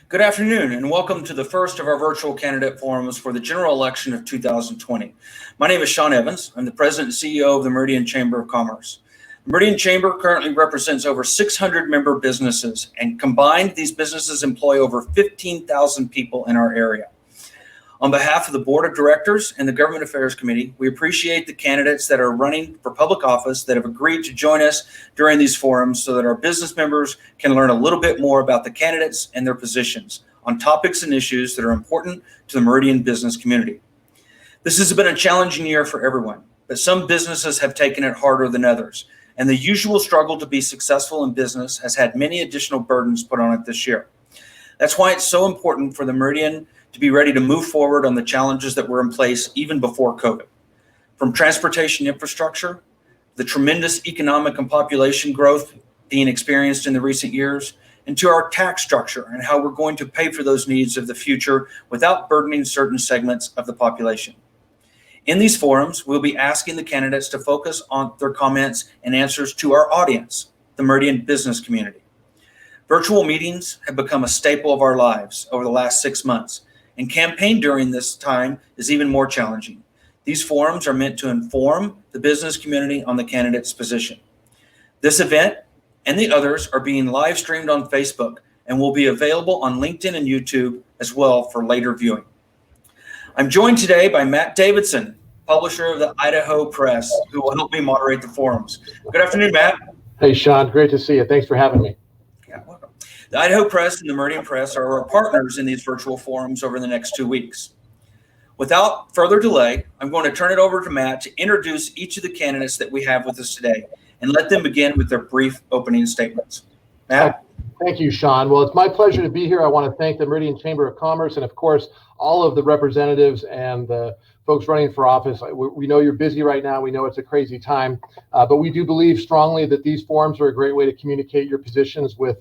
Good afternoon, and welcome to the first of our virtual candidate forums for the general election of 2020. My name is Sean Evans. I'm the President and CEO of the Meridian Chamber of Commerce. The Meridian Chamber currently represents over 600 member businesses, and combined, these businesses employ over 15,000 people in our area. On behalf of the Board of Directors and the Government Affairs Committee, we appreciate the candidates that are running for public office that have agreed to join us during these forums so that our business members can learn a little bit more about the candidates and their positions on topics and issues that are important to the Meridian business community. This has been a challenging year for everyone, but some businesses have taken it harder than others, and the usual struggle to be successful in business has had many additional burdens put on it this year. That's why it's so important for the Meridian to be ready to move forward on the challenges that were in place even before COVID. From transportation infrastructure, the tremendous economic and population growth being experienced in the recent years, and to our tax structure and how we're going to pay for those needs of the future without burdening certain segments of the population. In these forums, we'll be asking the candidates to focus on their comments and answers to our audience, the Meridian business community. Virtual meetings have become a staple of our lives over the last 6 months, and campaign during this time is even more challenging. These forums are meant to inform the business community on the candidate's position. This event and the others are being live streamed on Facebook and will be available on LinkedIn and YouTube as well for later viewing. I'm joined today by Matt Davidson, publisher of the Idaho Press, who will help me moderate the forums. Good afternoon, Matt. Hey, Sean, great to see you. Thanks for having me. Yeah, welcome. The Idaho Press and the Meridian Press are our partners in these virtual forums over the next 2 weeks. Without further delay, I'm going to turn it over to Matt to introduce each of the candidates that we have with us today and let them begin with their brief opening statements. Matt? Thank you, Sean. Well, it's my pleasure to be here. I want to thank the Meridian Chamber of Commerce and, of course, all of the representatives and the folks running for office. We know you're busy right now. We know it's a crazy time, but we do believe strongly that these forums are a great way to communicate your positions with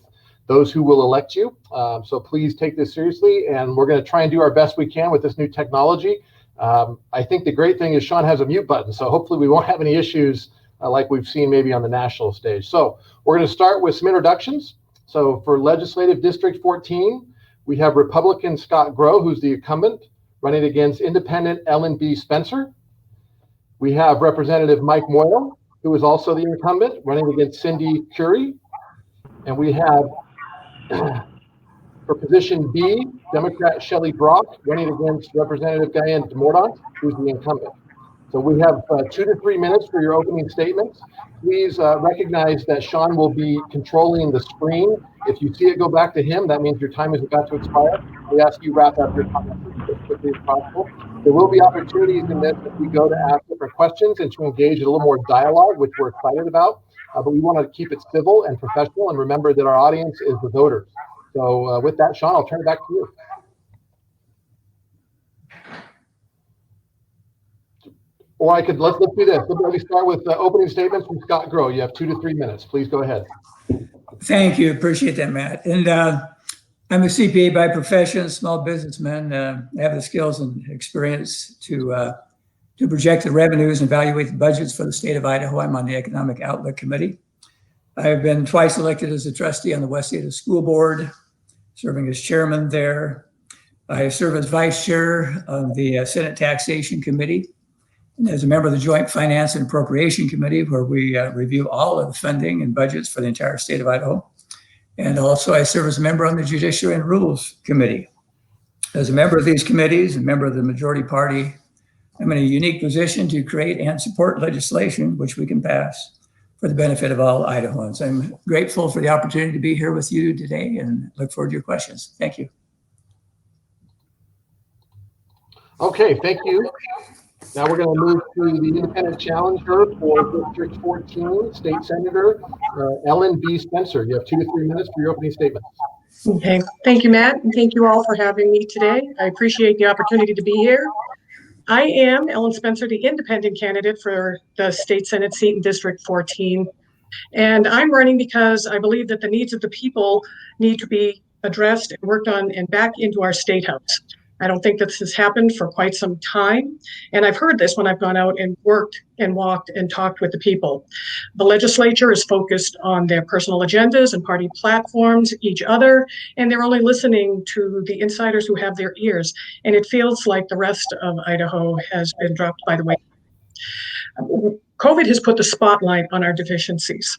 those who will elect you. So please take this seriously, and we're going to try and do our best we can with this new technology. I think the great thing is Sean has a mute button, so hopefully we won't have any issues like we've seen maybe on the national stage. So we're going to start with some introductions. So for Legislative District 14, we have Republican Scott Groh, who's the incumbent, running against Independent Ellen B. Spencer. We have Representative Mike Moyle, who is also the incumbent, running against Cindy Curie. And we have for position B, Democrat Shelley Brock running against Representative Diane DeMordaunt, who's the incumbent. So we have 2 to 3 minutes for your opening statements. Please recognize that Sean will be controlling the screen. If you see it go back to him, that means your time is about to expire. We ask you wrap up your comments as quickly as possible. There will be opportunities in this as we go to ask different questions and to engage in a little more dialogue, which we're excited about. But we want to keep it civil and professional and remember that our audience is the voters. So with that, Sean, I'll turn it back to you. Or I could, let's do this. Let me start with opening statements from Scott Groh. You have 2 to 3 minutes. Please go ahead. Thank you. Appreciate that, Matt. And I'm a CPA by profession, small businessman. I have the skills and experience to project the revenues and evaluate the budgets for the state of Idaho. I'm on the Economic Outlook Committee. I've been twice elected as a trustee on the West Ada School Board, serving as chairman there. I serve as vice chair of the Senate Taxation Committee and as a member of the Joint Finance and Appropriation Committee, where we review all of the funding and budgets for the entire state of Idaho. And also I serve as a member on the Judiciary and Rules Committee. As a member of these committees and member of the majority party, I'm in a unique position to create and support legislation which we can pass for the benefit of all Idahoans. I'm grateful for the opportunity to be here with you today and look forward to your questions. Thank you. Okay, thank you. Now we're going to move to the independent challenger for District 14, State Senator Ellen B. Spencer. You have 2 to 3 minutes for your opening statement. Okay, thank you, Matt, and thank you all for having me today. I appreciate the opportunity to be here. I am Ellen Spencer, the independent candidate for the State Senate seat in District 14. And I'm running because I believe that the needs of the people need to be addressed and worked on and back into our State House. I don't think this has happened for quite some time. And I've heard this when I've gone out and worked and walked and talked with the people. The legislature is focused on their personal agendas and party platforms, each other, and they're only listening to the insiders who have their ears. And it feels like the rest of Idaho has been dropped by the way. COVID has put the spotlight on our deficiencies,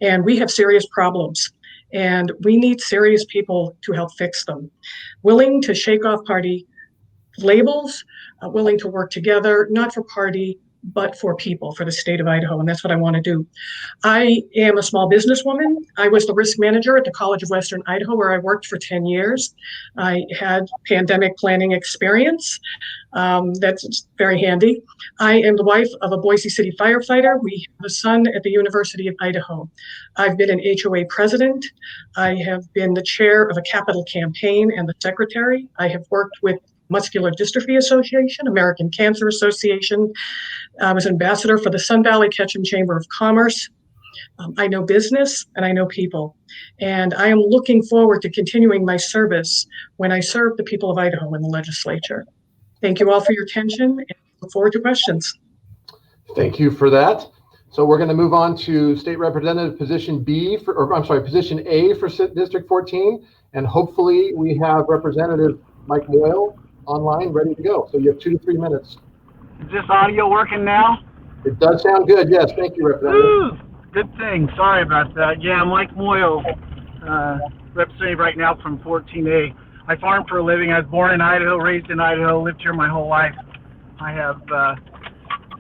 and we have serious problems. And we need serious people to help fix them, willing to shake off party labels, willing to work together, not for party, but for people, for the state of Idaho. And that's what I want to do. I am a small businesswoman. I was the risk manager at the College of Western Idaho, where I worked for 10 years. I had pandemic planning experience. That's very handy. I am the wife of a Boise City firefighter. We have a son at the University of Idaho. I've been an HOA president. I have been the chair of a capital campaign and the secretary. I have worked with Muscular Dystrophy Association, American Cancer Association. I was ambassador for the Sun Valley Ketchum Chamber of Commerce. I know business and I know people. And I am looking forward to continuing my service when I serve the people of Idaho in the legislature. Thank you all for your attention and look forward to questions. Thank you for that. So we're going to move on to State Representative position position A for District 14. And hopefully we have Representative Mike Moyle online, ready to go. So you have 2 to 3 minutes. Is this audio working now? It does sound good. Yes, thank you, Representative. Woo! Good thing. Sorry about that. Yeah, I'm Mike Moyle, representative right now from 14A. I farm for a living. I was born in Idaho, raised in Idaho, lived here my whole life. I have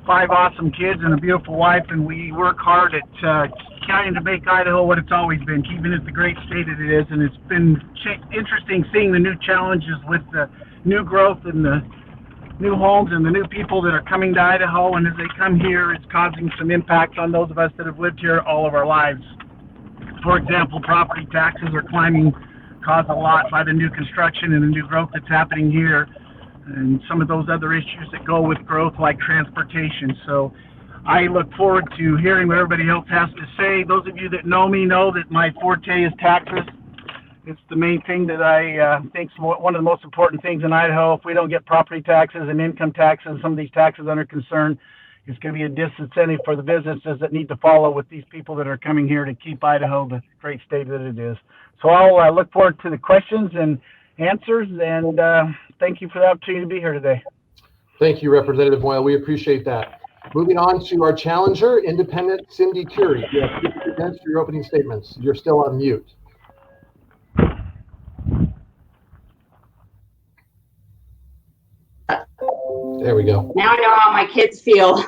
5 awesome kids and a beautiful wife, and we work hard at trying to make Idaho what it's always been, keeping it the great state that it is. And it's been interesting seeing the new challenges with the new growth and the new homes and the new people that are coming to Idaho. And as they come here, it's causing some impacts on those of us that have lived here all of our lives. For example, property taxes are climbing, caused a lot by the new construction and the new growth that's happening here, and some of those other issues that go with growth like transportation. So I look forward to hearing what everybody else has to say. Those of you that know me know that my forte is taxes. It's the main thing that I think is one of the most important things in Idaho. If we don't get property taxes and income taxes, some of these taxes under concern, it's going to be a disincentive for the businesses that need to follow with these people that are coming here to keep Idaho the great state that it is. So I'll look forward to the questions and answers, and thank you for the opportunity to be here today. Thank you, Representative Moyle. We appreciate that. Moving on to our challenger, Independent Cindy Curie. You have 50 minutes for your opening statements. You're still on mute. There we go. Now I know how my kids feel.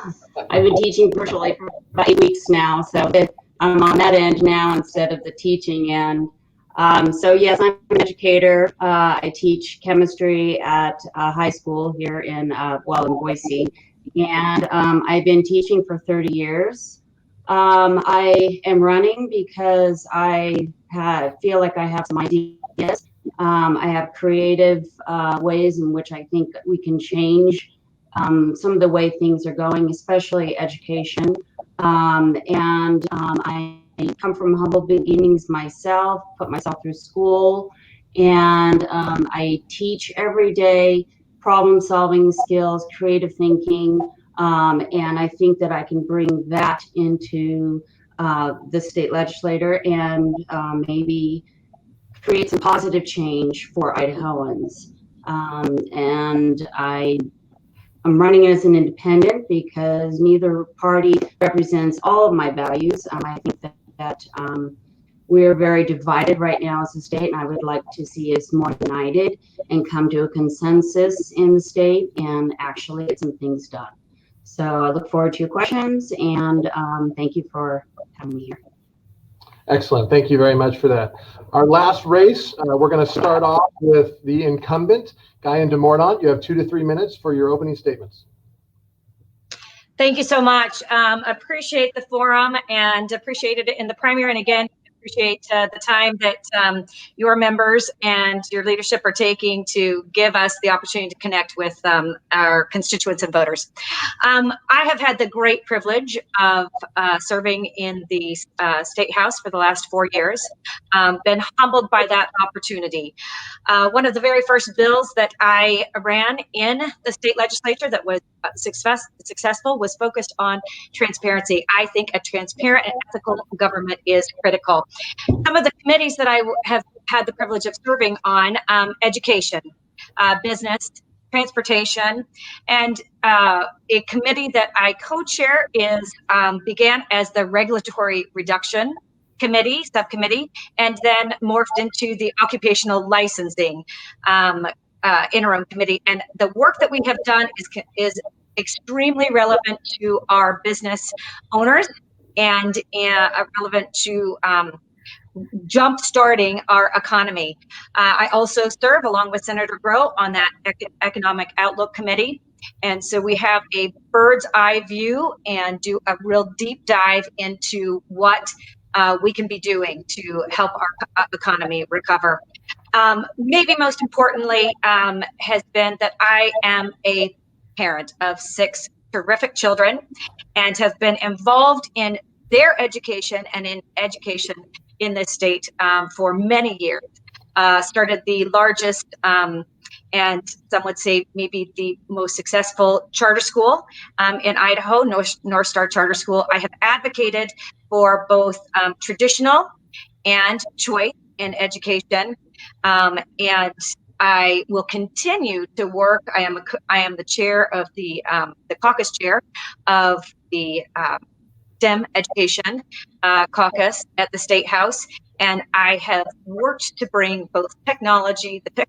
I've been teaching virtually for about 8 weeks now, so I'm on that end now instead of the teaching end. So yes, I'm an educator. I teach chemistry at high school here in Boise, and I've been teaching for 30 years. I am running because I feel like I have some ideas. I have creative ways in which I think we can change some of the way things are going, especially education. And I come from humble beginnings myself, put myself through school, and I teach every day problem-solving skills, creative thinking, and I think that I can bring that into the state legislature and maybe create some positive change for Idahoans. And I'm running as an independent because neither party represents all of my values. I think that we're very divided right now as a state, and I would like to see us more united and come to a consensus in the state and actually get some things done. So I look forward to your questions, and thank you for having me here. Excellent. Thank you very much for that. Our last race, we're going to start off with the incumbent, Guyan DeMordaunt. You have 2 to 3 minutes for your opening statements. Thank you so much. Appreciate the forum and appreciated it in the primary. And again, appreciate the time that your members and your leadership are taking to give us the opportunity to connect with our constituents and voters. I have had the great privilege of serving in the State House for the last 4 years. Been humbled by that opportunity. One of the very first bills that I ran in the state legislature that was successful was focused on transparency. I think a transparent and ethical government is critical. Some of the committees that I have had the privilege of serving on, education, business, transportation, and a committee that I co-chair is began as the regulatory reduction committee, subcommittee, and then morphed into the occupational licensing interim committee. And the work that we have done is extremely relevant to our business owners and relevant to jump-starting our economy. I also serve along with Senator Groh on that Economic Outlook Committee. And so we have a bird's eye view and do a real deep dive into what we can be doing to help our economy recover. Maybe most importantly has been that I am a parent of 6 terrific children and have been involved in their education and in education in this state for many years. Started the largest and some would say maybe the most successful charter school in Idaho, North Star Charter School. I have advocated for both traditional and choice in education, and I will continue to work. I am the chair of the caucus chair of the STEM Education Caucus at the State House, and I have worked to bring both technology, the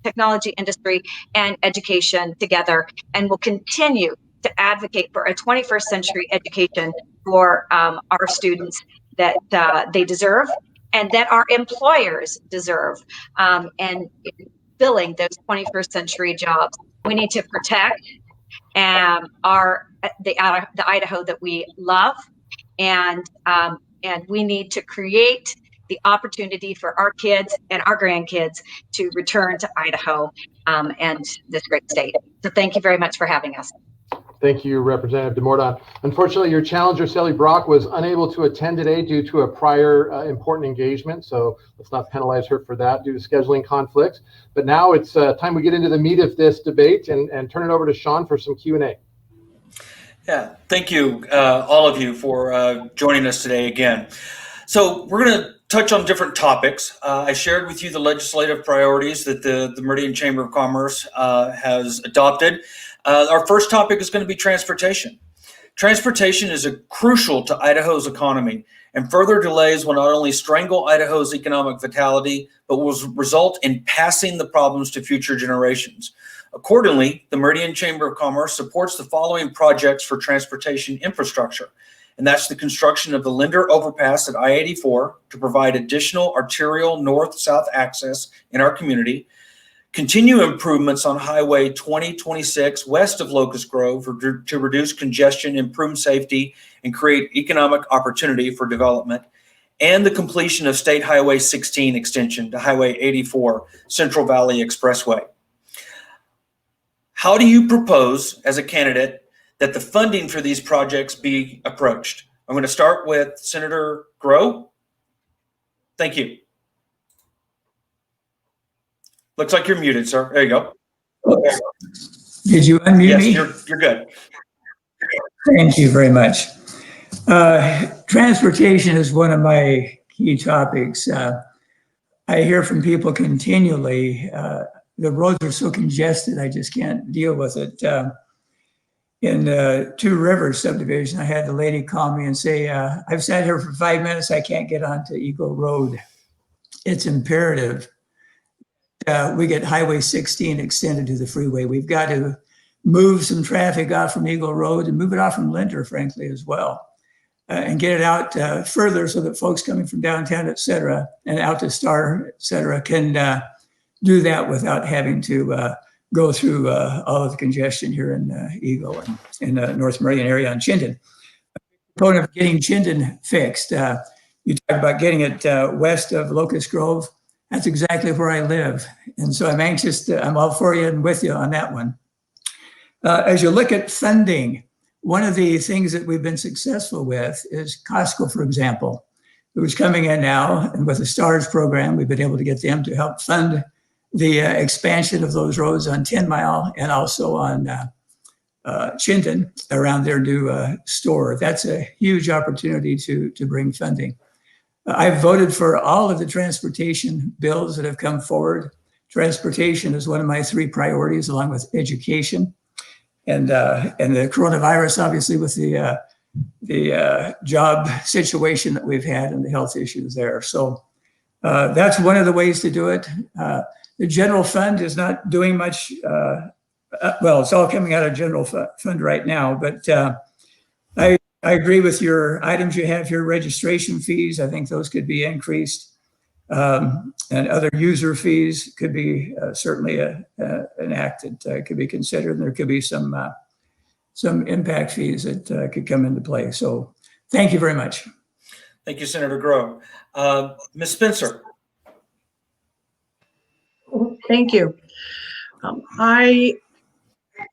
technology industry, and education together, and will continue to advocate for a 21st century education for our students that they deserve and that our employers deserve, and filling those 21st century jobs. We need to protect the Idaho that we love, and we need to create the opportunity for our kids and our grandkids to return to Idaho and this great state. So thank you very much for having us. Thank you, Representative DeMordon. Unfortunately, your challenger, Sally Brock, was unable to attend today due to a prior important engagement. So let's not penalize her for that due to scheduling conflicts. But now it's time we get into the meat of this debate and turn it over to Sean for some Q&A. Yeah, thank you, all of you, for joining us today again. So we're going to touch on different topics. I shared with you the legislative priorities that the Meridian Chamber of Commerce has adopted. Our first topic is going to be transportation. Transportation is crucial to Idaho's economy, and further delays will not only strangle Idaho's economic vitality, but will result in passing the problems to future generations. Accordingly, the Meridian Chamber of Commerce supports the following projects for transportation infrastructure, and that's the construction of the Linder Overpass at I-84 to provide additional arterial north-south access in our community, continue improvements on Highway 2026 west of Locust Grove to reduce congestion, improve safety, and create economic opportunity for development, and the completion of State Highway 16 extension to Highway 84 Central Valley Expressway. How do you propose as a candidate that the funding for these projects be approached? I'm going to start with Senator Groh. Thank you. Looks like you're muted, sir. There you go. Did you unmute me? Yes, you're good. Thank you very much. Transportation is one of my key topics. I hear from people continually, the roads are so congested, I just can't deal with it. In the Two Rivers subdivision, I had the lady call me and say, I've sat here for 5 minutes, I can't get onto Eagle Road. It's imperative we get Highway 16 extended to the freeway. We've got to move some traffic off from Eagle Road and move it off from Linder, frankly, as well, and get it out further so that folks coming from downtown, et cetera, and out to Star, et cetera, can do that without having to go through all of the congestion here in Eagle and in the North Meridian area on Chinden. Proponent of getting Chinden fixed. you talk about getting it west of Locust Grove. That's exactly where I live. And so I'm all for you and with you on that one. As you look at funding, one of the things that we've been successful with is Costco, for example, who's coming in now, and with the STARS program, we've been able to get them to help fund the expansion of those roads on 10 Mile and also on Chinden around their new store. That's a huge opportunity to bring funding. I've voted for all of the transportation bills that have come forward. Transportation is one of my 3 priorities, along with education. And the coronavirus, obviously, with the job situation that we've had and the health issues there. So that's one of the ways to do it. The general fund is not doing much. Well, it's all coming out of general fund right now. But I agree with your items you have here, registration fees. I think those could be increased. And other user fees could be certainly enacted, could be considered. And there could be some impact fees that could come into play. So thank you very much. Thank you, Senator Grow. Ms. Spencer. Thank you.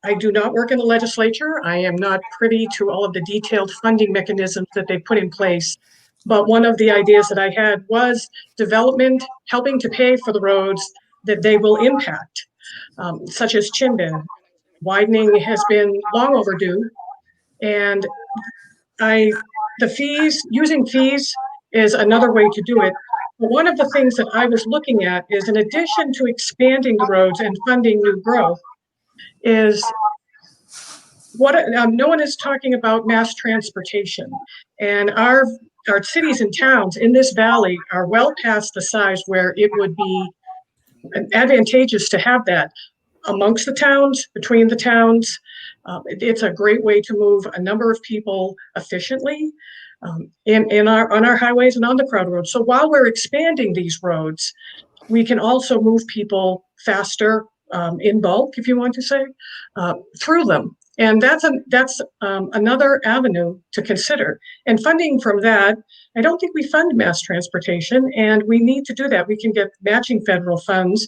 I do not work in the legislature. I am not privy to all of the detailed funding mechanisms that they put in place. But one of the ideas that I had was development, helping to pay for the roads that they will impact, such as Chinden. Widening has been long overdue. And using fees is another way to do it. But one of the things that I was looking at is, in addition to expanding the roads and funding new growth, is no one is talking about mass transportation. And our cities and towns in this valley are well past the size where it would be advantageous to have that amongst the towns, between the towns. It's a great way to move a number of people efficiently on our highways and on the crowd roads. So while we're expanding these roads, we can also move people faster in bulk, if you want to say, through them. And that's another avenue to consider. And funding from that, I don't think we fund mass transportation, and we need to do that. We can get matching federal funds,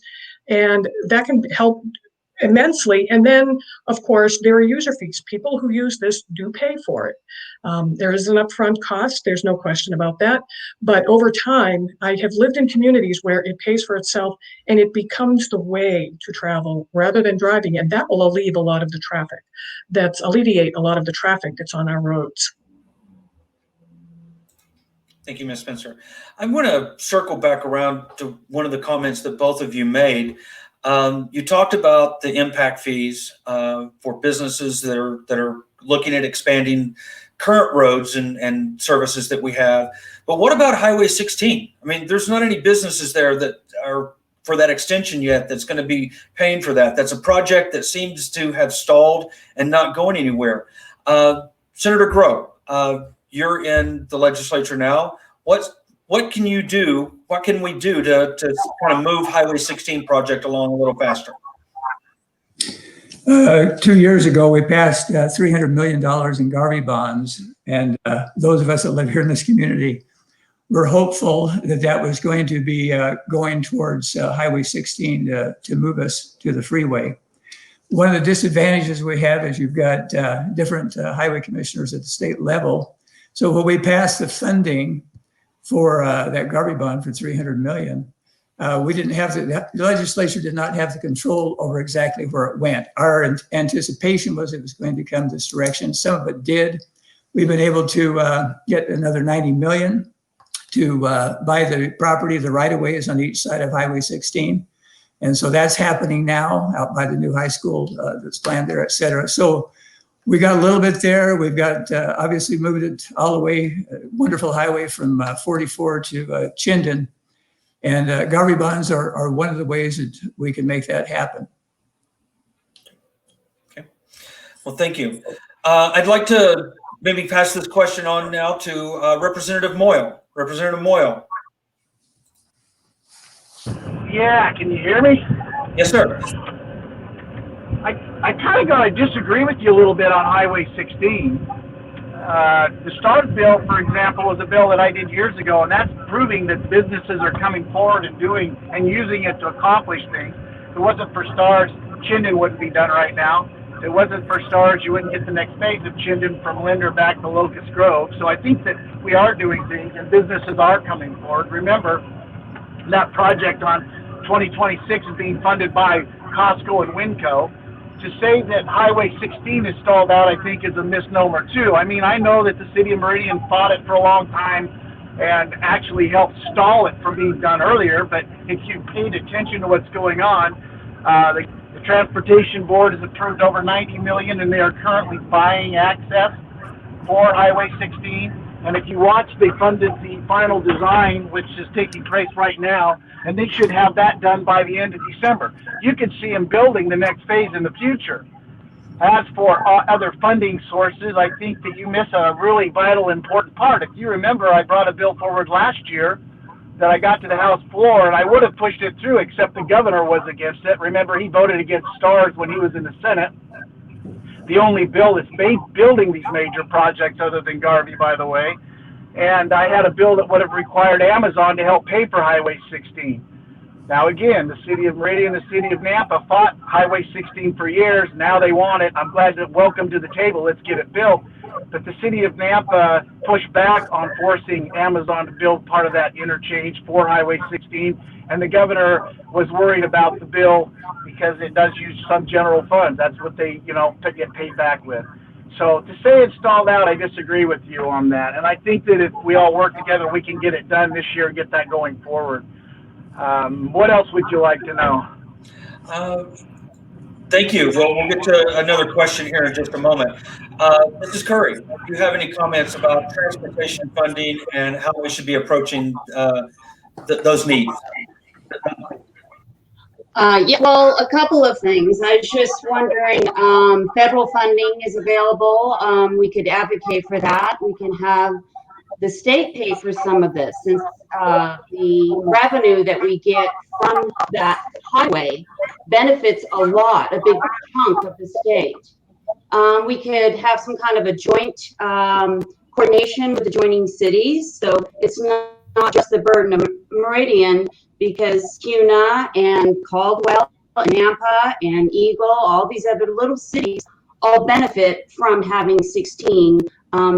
and that can help immensely. And then, of course, there are user fees. People who use this do pay for it. There is an upfront cost. There's no question about that. But over time, I have lived in communities where it pays for itself and it becomes the way to travel rather than driving. And that will alleviate a lot of the traffic that's on our roads. Thank you, Ms. Spencer. I'm going to circle back around to one of the comments that both of you made. You talked about the impact fees for businesses that are looking at expanding current roads and services that we have. But what about Highway 16? I mean, there's not any businesses there that are for that extension yet that's going to be paying for that. That's a project that seems to have stalled and not going anywhere. Senator Grow, you're in the legislature now. What can you do? What can we do to kind of move Highway 16 project along a little faster? 2 years ago, we passed $300 million in Garvey bonds. And those of us that live here in this community were hopeful that that was going to be going towards Highway 16 to move us to the freeway. One of the disadvantages we have is you've got different highway commissioners at the state level. So when we passed the funding for that Garvey bond for $300 million, we didn't have the legislature did not have the control over exactly where it went. Our anticipation was it was going to come this direction. Some of it did. We've been able to get another $90 million to buy the property, the right-of-ways on each side of Highway 16. And so that's happening now out by the new high school that's planned there, et cetera. So we got a little bit there. We've got obviously moved it all the way, wonderful highway from 44 to Chinden. And Garvey bonds are one of the ways that we can make that happen. Okay. Well, thank you. I'd like to maybe pass this question on now to Representative Moyle. Representative Moyle. Yeah, can you hear me? Yes, sir. I kind of got to disagree with you a little bit on Highway 16. The STARS bill, for example, was a bill that I did years ago, and that's proving that businesses are coming forward and doing and using it to accomplish things. If it wasn't for STARS, Chinden wouldn't be done right now. If it wasn't for STARS, you wouldn't get the next phase of Chinden from Linder back to Locust Grove. So I think that we are doing things, and businesses are coming forward. Remember, that project on 2026 is being funded by Costco and Winco. To say that Highway 16 is stalled out, I think, is a misnomer too. I mean, I know that the city of Meridian fought it for a long time and actually helped stall it from being done earlier, but if you paid attention to what's going on, the Transportation Board has approved over $90 million, and they are currently buying access for Highway 16. And if you watch, they funded the final design, which is taking place right now, and they should have that done by the end of December. You could see them building the next phase in the future. As for other funding sources, I think that you miss a really vital, important part. If you remember, I brought a bill forward last year that I got to the House floor, and I would have pushed it through, except the governor was against it. Remember, he voted against STARS when he was in the Senate. The only bill that's building these major projects other than Garvey, by the way. And I had a bill that would have required Amazon to help pay for Highway 16. Now again, the city of Meridian, the city of Nampa fought Highway 16 for years. Now they want it. I'm glad that welcome to the table. Let's get it built. But the city of Nampa pushed back on forcing Amazon to build part of that interchange for Highway 16. And the governor was worried about the bill because it does use some general funds. That's what they, get paid back with. So to say it's stalled out, I disagree with you on that. And I think that if we all work together, we can get it done this year and get that going forward. What else would you like to know? Thank you. Well, we'll get to another question here in just a moment. Mrs. Curry, do you have any comments about transportation funding and how we should be approaching those needs? Yeah, well, a couple of things. I was just wondering, federal funding is available. We could advocate for that. We can have the state pay for some of this, since the revenue that we get from that highway benefits a lot, a big chunk of the state. We could have some kind of a joint coordination with adjoining cities, so it's not just the burden of Meridian, because Cuna and Caldwell and Nampa and Eagle, all these other little cities all benefit from having 16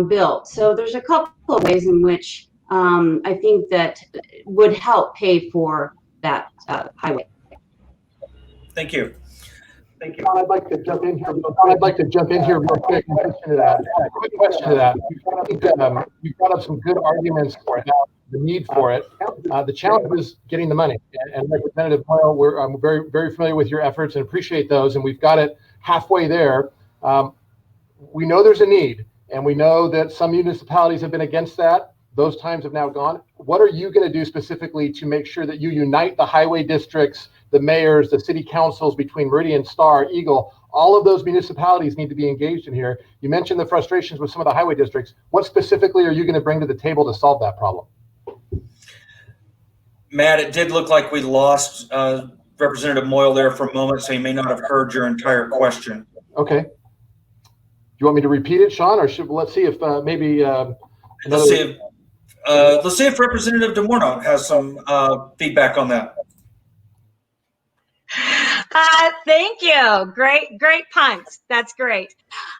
built. So there's a couple of ways in which I think that would help pay for that highway. Thank you. I'd like to jump in here real quick and question to that. Quick question to that. You brought up some good arguments for the need for it. The challenge is getting the money. And Representative Boyle, I'm very, very familiar with your efforts and appreciate those. And we've got it halfway there. We know there's a need, and we know that some municipalities have been against that. Those times have now gone. What are you going to do specifically to make sure that you unite the highway districts, the mayors, the city councils between Meridian, Star, Eagle? All of those municipalities need to be engaged in here. You mentioned the frustrations with some of the highway districts. What specifically are you going to bring to the table to solve that problem? Matt, it did look like we lost Representative Moyle there for a moment, so you may not have heard your entire question. Okay. Do you want me to repeat it, Sean, or let's see if maybe let's see if Representative DeMornot has some feedback on that. Thank you. Great punts. That's great.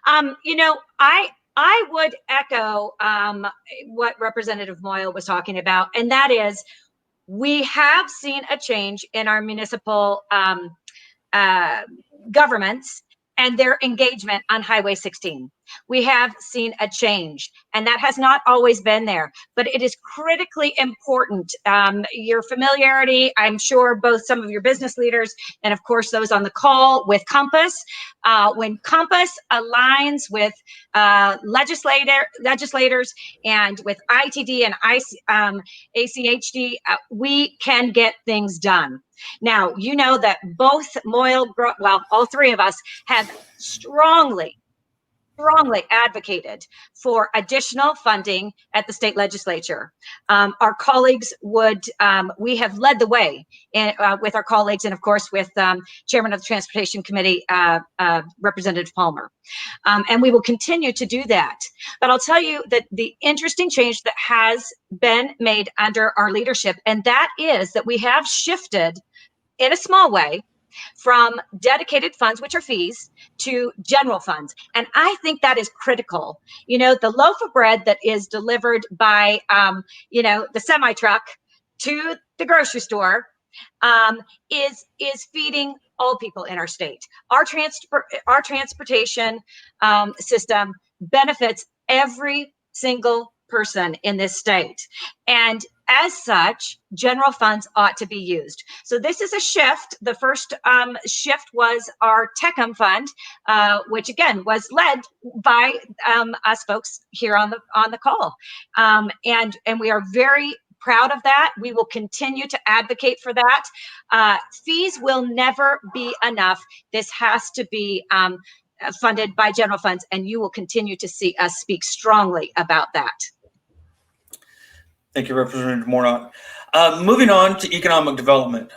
I would echo what Representative Moyle was talking about, and that is we have seen a change in our municipal governments and their engagement on Highway 16. We have seen a change, and that has not always been there, but it is critically important. Your familiarity, I'm sure both some of your business leaders and of course those on the call with Compass, when Compass aligns with legislators and with ITD and ACHD, we can get things done. Now, you know that both all three of us have strongly strongly advocated for additional funding at the state legislature. Our colleagues we have led the way with our colleagues, and of course with Chairman of the Transportation Committee, Representative Palmer. And we will continue to do that. But I'll tell you that the interesting change that has been made under our leadership, and that is that we have shifted in a small way from dedicated funds, which are fees, to general funds. And I think that is critical. You know, the loaf of bread that is delivered by, the semi truck to the grocery store is feeding all people in our state. Our transportation system benefits every single person in this state. And as such, general funds ought to be used. So this is a shift. The first shift was our TECM fund, which again was led by us folks here on the call, and we are very proud of that. We will continue to advocate for that. Fees will never be enough. This has to be funded by general funds, and you will continue to see us speak strongly about that. Thank you, Representative Mornott. Moving on to economic development.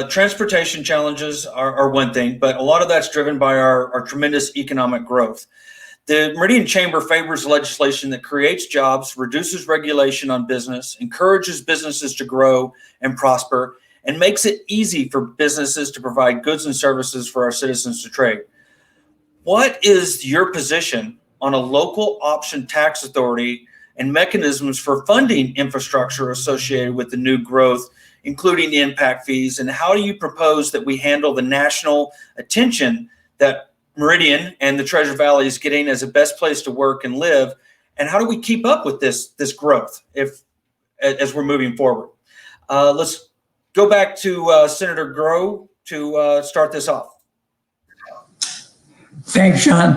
Transportation challenges are one thing, but a lot of that's driven by our tremendous economic growth. The Meridian Chamber favors legislation that creates jobs, reduces regulation on business, encourages businesses to grow and prosper, and makes it easy for businesses to provide goods and services for our citizens to trade. What is your position on a local option tax authority and mechanisms for funding infrastructure associated with the new growth, including the impact fees? And how do you propose that we handle the national attention that Meridian and the Treasure Valley is getting as a best place to work and live? And how do we keep up with this growth as we're moving forward? Let's go back to Senator Grow to start this off. Thanks, Sean.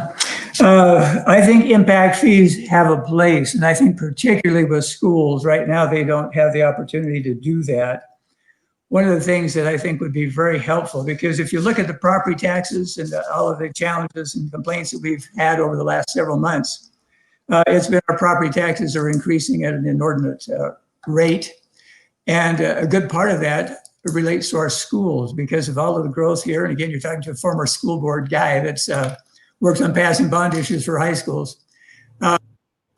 I think impact fees have a place, and I think particularly with schools right now, they don't have the opportunity to do that. One of the things that I think would be very helpful, because if you look at the property taxes and all of the challenges and complaints that we've had over the last several months, it's been our property taxes are increasing at an inordinate rate. And a good part of that relates to our schools because of all of the growth here. And again, you're talking to a former school board guy that's works on passing bond issues for high schools.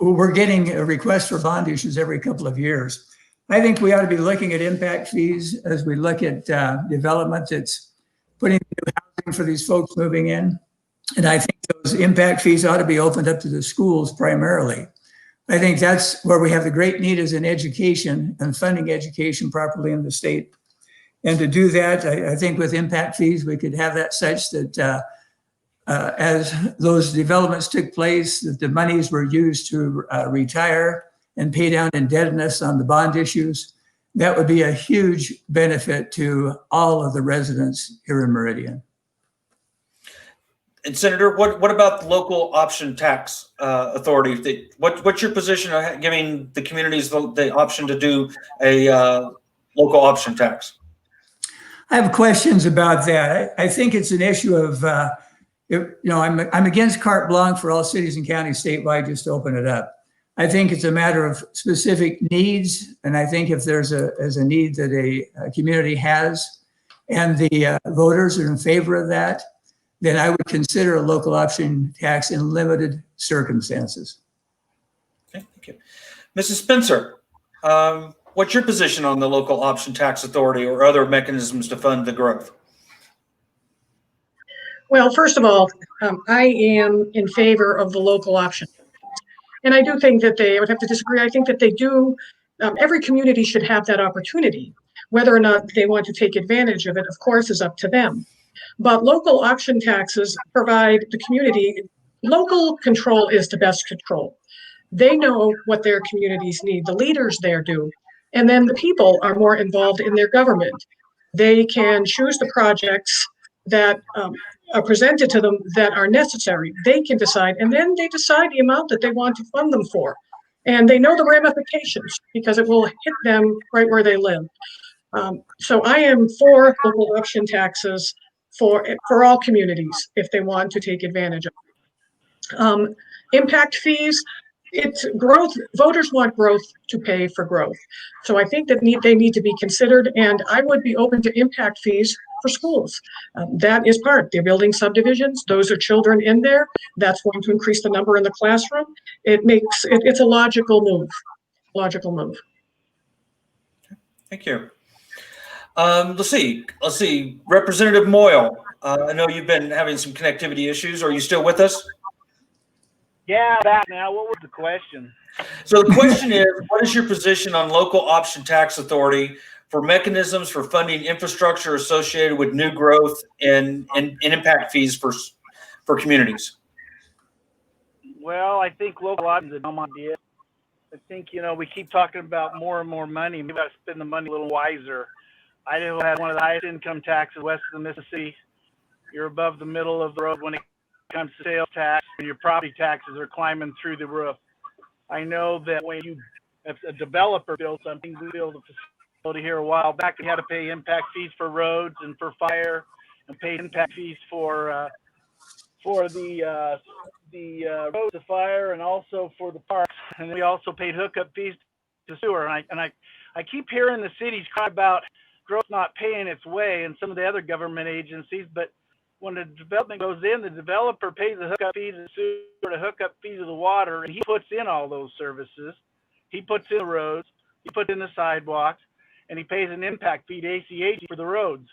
We're getting a request for bond issues every couple of years. I think we ought to be looking at impact fees as we look at development that's putting new housing for these folks moving in. And I think those impact fees ought to be opened up to the schools primarily. I think that's where we have the great need is in education and funding education properly in the state. And to do that, I think with impact fees, we could have that such that as those developments took place, that the monies were used to retire and pay down indebtedness on the bond issues. That would be a huge benefit to all of the residents here in Meridian. And Senator, what about the local option tax authority? What's your position on giving the communities the option to do a local option tax? I have questions about that. I think it's an issue of, I'm against carte blanche for all cities and counties statewide, just to open it up. I think it's a matter of specific needs. And I think if there's a need that a community has and the voters are in favor of that, then I would consider a local option tax in limited circumstances. Okay, thank you. Mrs. Spencer, what's your position on the local option tax authority or other mechanisms to fund the growth? Well, first of all, I am in favor of the local option. And I do think that I would have to disagree. I think that they do, every community should have that opportunity. Whether or not they want to take advantage of it, of course, is up to them. But local option taxes provide the community, local control is the best control. They know what their communities need, the leaders there do. And then the people are more involved in their government. They can choose the projects that are presented to them that are necessary. They can decide, and then they decide the amount that they want to fund them for. And they know the ramifications because it will hit them right where they live. So I am for local option taxes for all communities if they want to take advantage of it. Impact fees, it's growth. Voters want growth to pay for growth. So I think that they need to be considered, and I would be open to impact fees for schools. That is part. They're building subdivisions. Those are children in there. That's going to increase the number in the classroom. It's a logical move. Logical move. Thank you. Let's see. Representative Moyle, I know you've been having some connectivity issues. Are you still with us? Yeah, back now. What was the question? So the question is, what is your position on local option tax authority for mechanisms for funding infrastructure associated with new growth and impact fees for communities? Well, I think local options is a dumb idea. I think, we keep talking about more and more money. We've got to spend the money a little wiser. Idaho has one of the highest income taxes west of the Mississippi. You're above the middle of the road when it comes to sales tax, and your property taxes are climbing through the roof. I know that if a developer builds something, we built a facility here a while back, we had to pay impact fees for roads and for fire, and pay impact fees for the roads, the fire, and also for the parks. And we also paid hookup fees to sewer. And I keep hearing the cities cry about growth not paying its way and some of the other government agencies, but when the development goes in, the developer pays the hookup fees to sewer, the hookup fees of the water, and he puts in all those services. He puts in the roads, he puts in the sidewalks, and he pays an impact fee to ACH for the roads.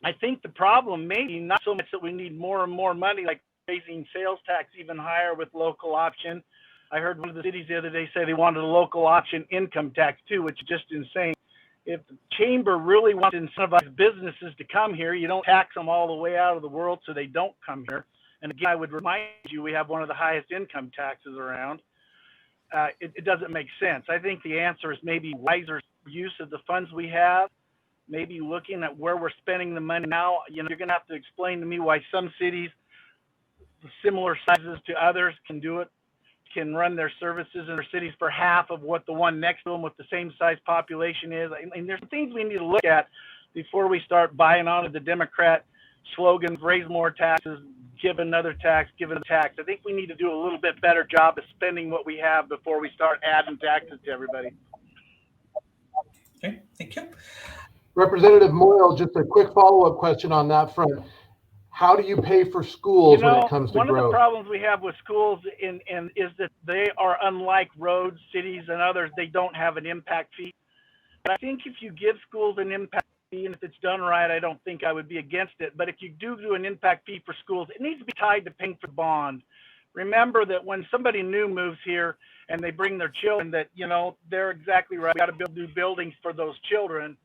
I think the problem may be not so much that we need more and more money, like raising sales tax even higher with local option. I heard one of the cities the other day say they wanted a local option income tax too, which is just insane. If the chamber really wants to incentivize businesses to come here, you don't tax them all the way out of the world so they don't come here. And again, I would remind you, we have one of the highest income taxes around. It doesn't make sense. I think the answer is maybe wiser use of the funds we have, maybe looking at where we're spending the money now. You're going to have to explain to me why some cities, similar sizes to others, can run their services in their cities for half of what the one next to them with the same size population is. And there's things we need to look at before we start buying onto the Democrat slogans, raise more taxes, give another tax, give a tax. I think we need to do a little bit better job of spending what we have before we start adding taxes to everybody. Okay, thank you. Representative Moyle, just a quick follow-up question on that front. How do you pay for schools when it comes to growth? One of the problems we have with schools is that they are unlike roads, cities, and others. They don't have an impact fee. But I think if you give schools an impact fee, and if it's done right, I don't think I would be against it. But if you do an impact fee for schools, it needs to be tied to paying for the bond. Remember that when somebody new moves here and they bring their children, that, they're exactly right. We got to build new buildings for those children.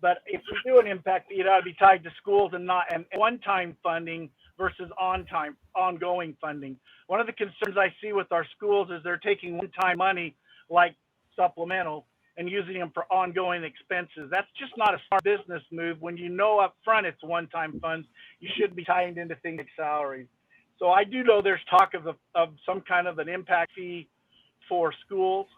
But if we do an impact fee, it ought to be tied to schools and not and one-time funding versus ongoing funding. One of the concerns I see with our schools is they're taking one-time money like supplemental and using them for ongoing expenses. That's just not a smart business move. When you know up front it's one-time funds, you should be tying into things like salaries. So I do know there's talk of some kind of an impact fee for schools.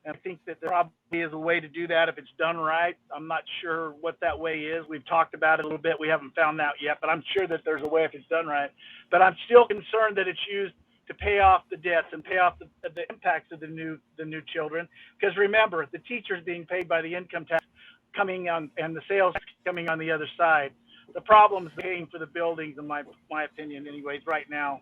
And I think that there probably is a way to do that if it's done right. I'm not sure what that way is. We've talked about it a little bit. We haven't found out yet, but I'm sure that there's a way if it's done right. But I'm still concerned that it's used to pay off the debts and pay off the impacts of the new children. Because remember, the teachers being paid by the income tax coming on and the sales tax coming on the other side. The problem is paying for the buildings, in my opinion, anyways, right now.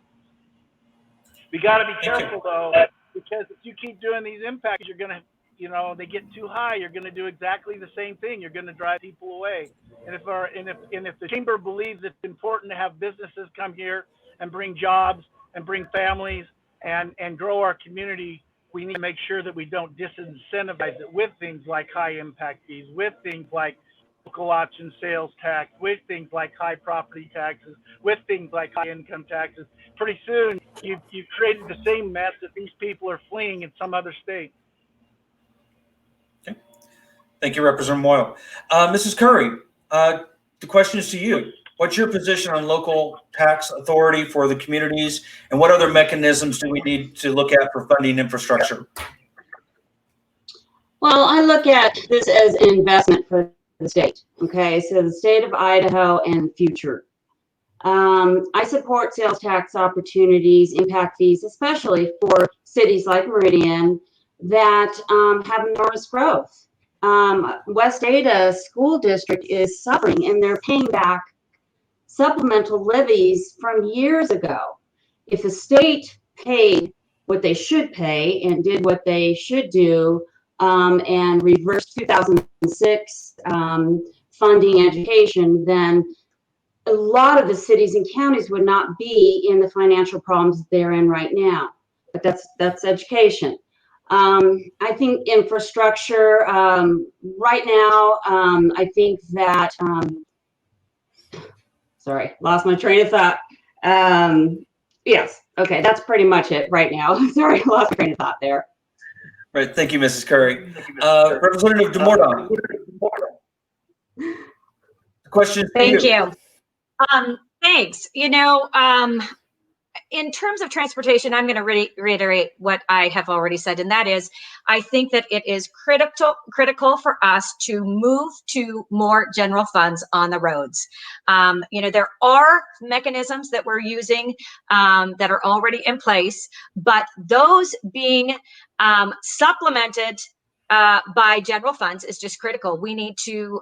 We got to be careful though, because if you keep doing these impacts, you're going to, they get too high. You're going to do exactly the same thing. You're going to drive people away. And if the chamber believes it's important to have businesses come here and bring jobs and bring families and grow our community, we need to make sure that we don't disincentivize it with things like high impact fees, with things like local option sales tax, with things like high property taxes, with things like high income taxes. Pretty soon, you've created the same mess that these people are fleeing in some other state. Okay. Thank you, Representative Moyle. Mrs. Curry, the question is to you. What's your position on local tax authority for the communities, and what other mechanisms do we need to look at for funding infrastructure? Well, I look at this as an investment for the state. Okay, so the state of Idaho and future. I support sales tax opportunities, impact fees, especially for cities like Meridian that have enormous growth. West Ada School District is suffering, and they're paying back supplemental levies from years ago. If the state paid what they should pay and did what they should do, and reversed 2006 funding education, then a lot of the cities and counties would not be in the financial problems they're in right now. But that's education. I think infrastructure right now. I think that sorry, lost my train of thought. Yes, okay, that's pretty much it right now. Sorry, lost my train of thought there. Right. Thank you, Mrs. Curry. Representative DeMorda. Question. Thank you. Thanks. In terms of transportation, I'm going to reiterate what I have already said, and that is, I think that it is critical for us to move to more general funds on the roads. There are mechanisms that we're using that are already in place, but those being supplemented by general funds is just critical. We need to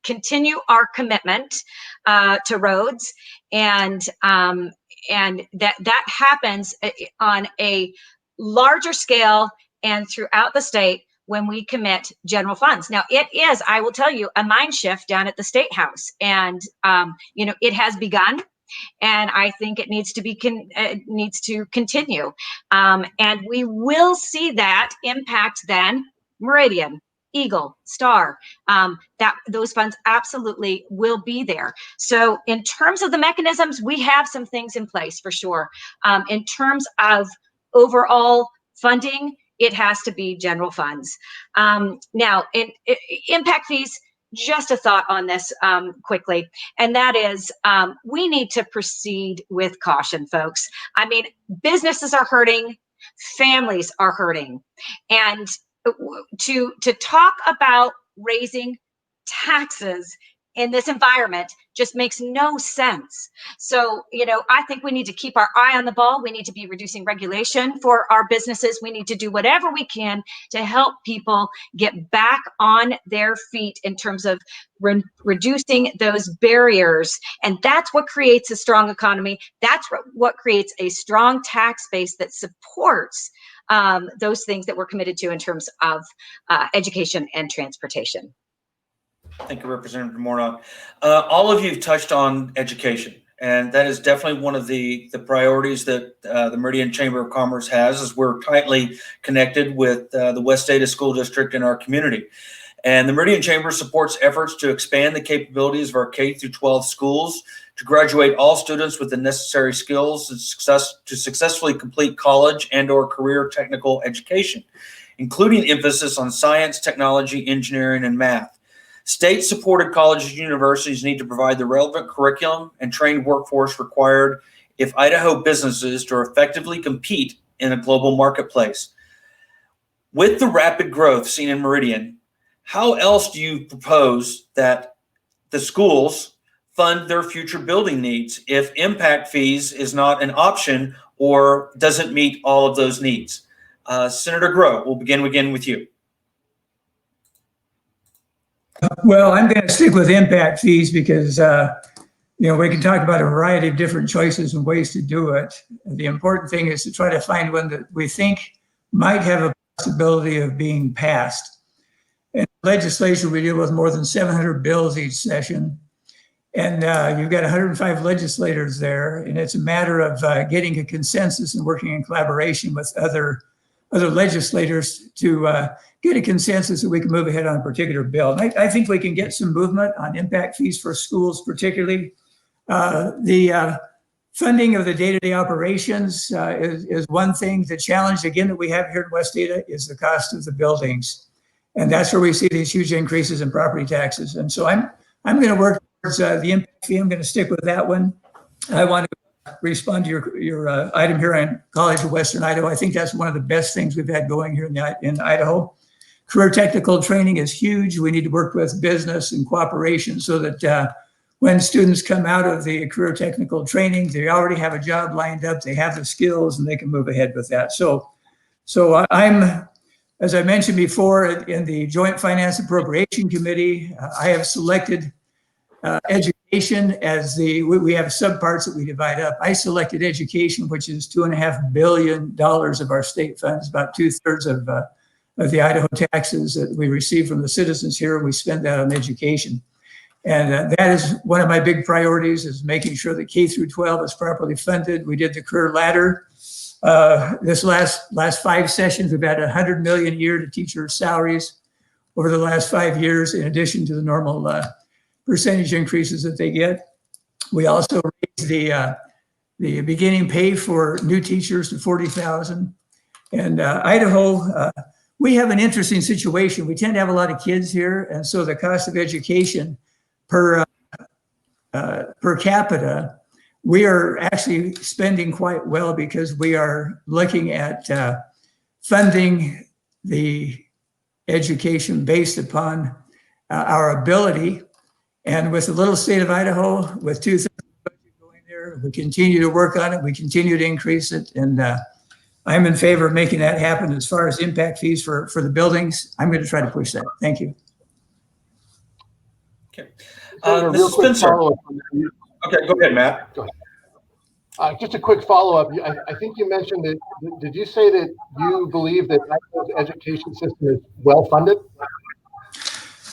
continue our commitment to roads, and that happens on a larger scale and throughout the state when we commit general funds. Now, it is, I will tell you, a mind shift down at the State House, and it has begun, and I think it needs to continue, and we will see that impact then Meridian, Eagle, Star, that those funds absolutely will be there. So in terms of the mechanisms, we have some things in place for sure. In terms of overall funding, it has to be general funds. Now, impact fees, just a thought on this quickly, and that is we need to proceed with caution, folks. I mean, businesses are hurting, families are hurting, and to talk about raising taxes in this environment just makes no sense. So, I think we need to keep our eye on the ball. We need to be reducing regulation for our businesses. We need to do whatever we can to help people get back on their feet in terms of reducing those barriers. And that's what creates a strong economy. That's what creates a strong tax base that supports those things that we're committed to in terms of education and transportation. Thank you, Representative DeMorda. All of you have touched on education, and that is definitely one of the priorities that the Meridian Chamber of Commerce has, as we're tightly connected with the West Ada School District in our community. And the Meridian Chamber supports efforts to expand the capabilities of our K-12 schools to graduate all students with the necessary skills to successfully complete college and/or career technical education, including emphasis on science, technology, engineering, and math. State-supported colleges and universities need to provide the relevant curriculum and trained workforce required if Idaho businesses to effectively compete in a global marketplace. With the rapid growth seen in Meridian, how else do you propose that the schools fund their future building needs if impact fees is not an option or doesn't meet all of those needs? Senator Groh, we'll begin again with you. Well, I'm going to stick with impact fees because, we can talk about a variety of different choices and ways to do it. The important thing is to try to find one that we think might have a possibility of being passed. In legislation, we deal with more than 700 bills each session. And you've got 105 legislators there, and it's a matter of getting a consensus and working in collaboration with other legislators to get a consensus so we can move ahead on a particular bill. And I think we can get some movement on impact fees for schools, particularly. The funding of the day-to-day operations is one thing. The challenge, again, that we have here in West Ada is the cost of the buildings. And that's where we see these huge increases in property taxes. And so I'm going to work towards the impact fee. I'm going to stick with that one. I want to respond to your item here on College of Western Idaho. I think that's one of the best things we've had going here in Idaho. Career technical training is huge. We need to work with business and cooperation so that when students come out of the career technical training, they already have a job lined up, they have the skills, and they can move ahead with that. So I'm, as I mentioned before, in the Joint Finance Appropriation Committee, I have selected education as we have subparts that we divide up. I selected education, which is $2.5 billion of our state funds, about 2/3 of the Idaho taxes that we receive from the citizens here. We spend that on education. And that is one of my big priorities, is making sure that K through 12 is properly funded. We did the career ladder. This last 5 sessions, we've had $100 million a year to teacher salaries over the last 5 years, in addition to the normal percentage increases that they get. We also raised the beginning pay for new teachers to $40,000. And Idaho, we have an interesting situation. We tend to have a lot of kids here, and so the cost of education per capita, we are actually spending quite well, because we are looking at funding the education based upon our ability. And with the little state of Idaho, with 2/3 of the budget going there, we continue to work on it. We continue to increase it. And I'm in favor of making that happen. As far as impact fees for the buildings, I'm going to try to push that. Thank you. Okay. A real Mrs. quick Spencer. follow-up. Okay, go ahead, Matt. Go ahead. Just a quick follow-up. I think you mentioned that. Did you say that you believe that Idaho's education system is well-funded?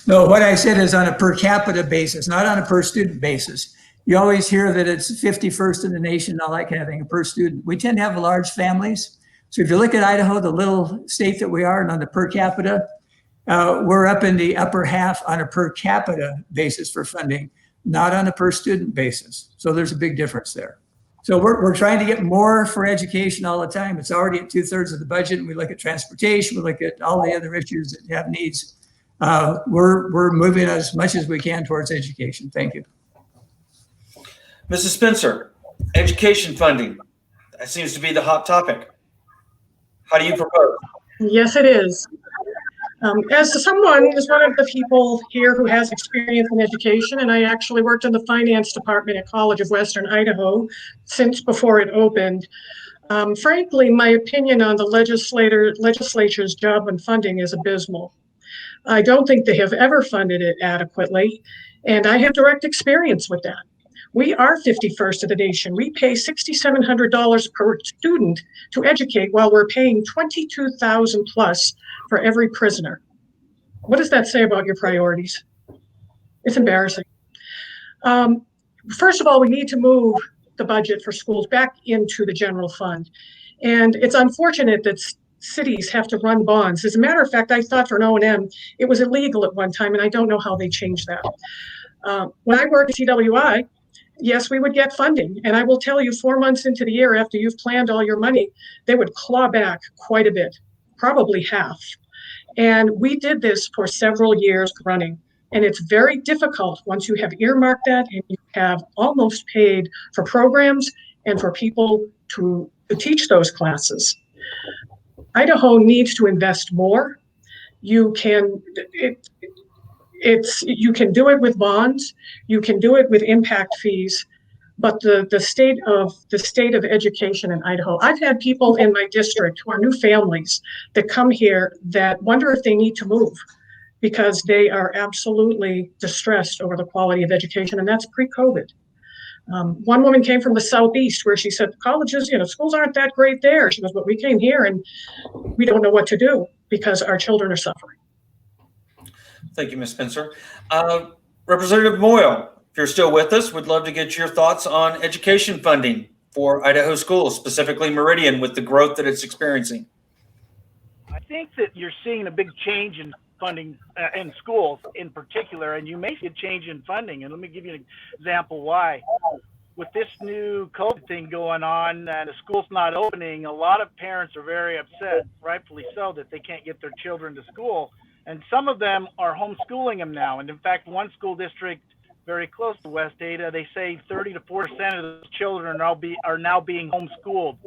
No, what I said is on a per capita basis, not on a per student basis. You always hear that it's 51st in the nation, all that kind of thing, per student. We tend to have large families. So if you look at Idaho, the little state that we are, and on the per capita, we're up in the upper half on a per capita basis for funding, not on a per student basis. So there's a big difference there. So we're trying to get more for education all the time. It's already at 2/3 of the budget. And we look at transportation, we look at all the other issues that have needs. We're moving as much as we can towards education. Thank you. Mrs. Spencer, education funding. That seems to be the hot topic. How do you propose? Yes, it is. As one of the people here who has experience in education, and I actually worked in the finance department at College of Western Idaho since before it opened. Frankly, my opinion on the legislature's job on funding is abysmal. I don't think they have ever funded it adequately, and I have direct experience with that. We are 51st of the nation. We pay $6,700 per student to educate, while we're paying $22,000 plus for every prisoner. What does that say about your priorities? It's embarrassing. First of all, we need to move the budget for schools back into the general fund. And it's unfortunate that cities have to run bonds. As a matter of fact, I thought for an O&M, it was illegal at one time, and I don't know how they changed that. When I worked at CWI, yes, we would get funding. And I will tell you, 4 months into the year, after you've planned all your money, they would claw back quite a bit, probably half. And we did this for several years running. And it's very difficult once you have earmarked that and you have almost paid for programs and for people to teach those classes. Idaho needs to invest more. You can do it with bonds. You can do it with impact fees. But the state of education in Idaho, I've had people in my district who are new families that come here that wonder if they need to move, because they are absolutely distressed over the quality of education, and that's pre-COVID. One woman came from the Southeast, where she said, colleges, schools aren't that great there. She goes, but we came here and we don't know what to do because our children are suffering. Thank you, Ms. Spencer. Representative Moyle, if you're still with us, we'd love to get your thoughts on education funding for Idaho schools, specifically Meridian, with the growth that it's experiencing. I think that you're seeing a big change in funding in schools in particular, and you may see a change in funding. And let me give you an example why. With this new COVID thing going on and the school's not opening, a lot of parents are very upset, rightfully so, that they can't get their children to school. And some of them are homeschooling them now. And in fact, one school district very close to West Ada, they say 30 to 40% of the children are now being homeschooled.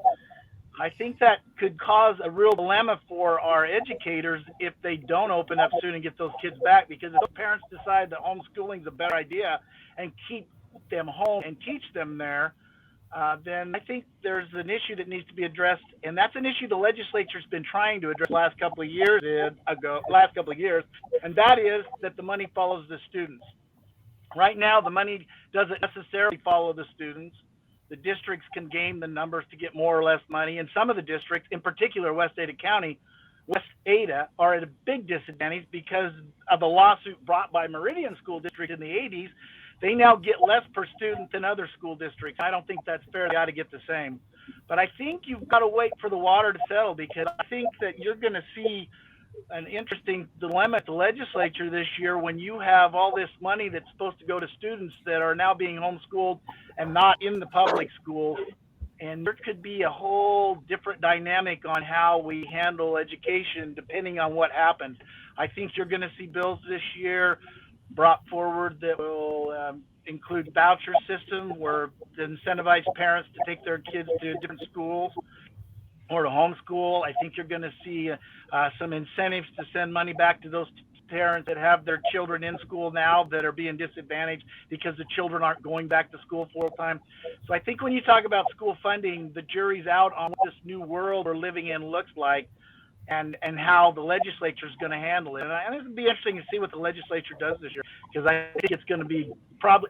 I think that could cause a real dilemma for our educators if they don't open up soon and get those kids back, because if those parents decide that homeschooling is a better idea and keep them home and teach them there, then I think there's an issue that needs to be addressed, and that's an issue the legislature's been trying to address last couple of years, and that is that the money follows the students. Right now, the money doesn't necessarily follow the students. The districts can game the numbers to get more or less money, and some of the districts, in particular West Ada County, West Ada, are at a big disadvantage because of a lawsuit brought by Meridian School District in the 80s. They now get less per student than other school districts. I don't think that's fair. They ought to get the same. But I think you've got to wait for the water to settle, because I think that you're going to see an interesting dilemma at the legislature this year when you have all this money that's supposed to go to students that are now being homeschooled and not in the public schools. And there could be a whole different dynamic on how we handle education depending on what happens. I think you're going to see bills this year brought forward that will include voucher system where to incentivize parents to take their kids to different schools or to homeschool. I think you're going to see some incentives to send money back to those parents that have their children in school now that are being disadvantaged because the children aren't going back to school full time. So I think when you talk about school funding, the jury's out on what this new world we're living in looks like, and how the legislature is going to handle it. And it'll be interesting to see what the legislature does this year, because I think it's going to be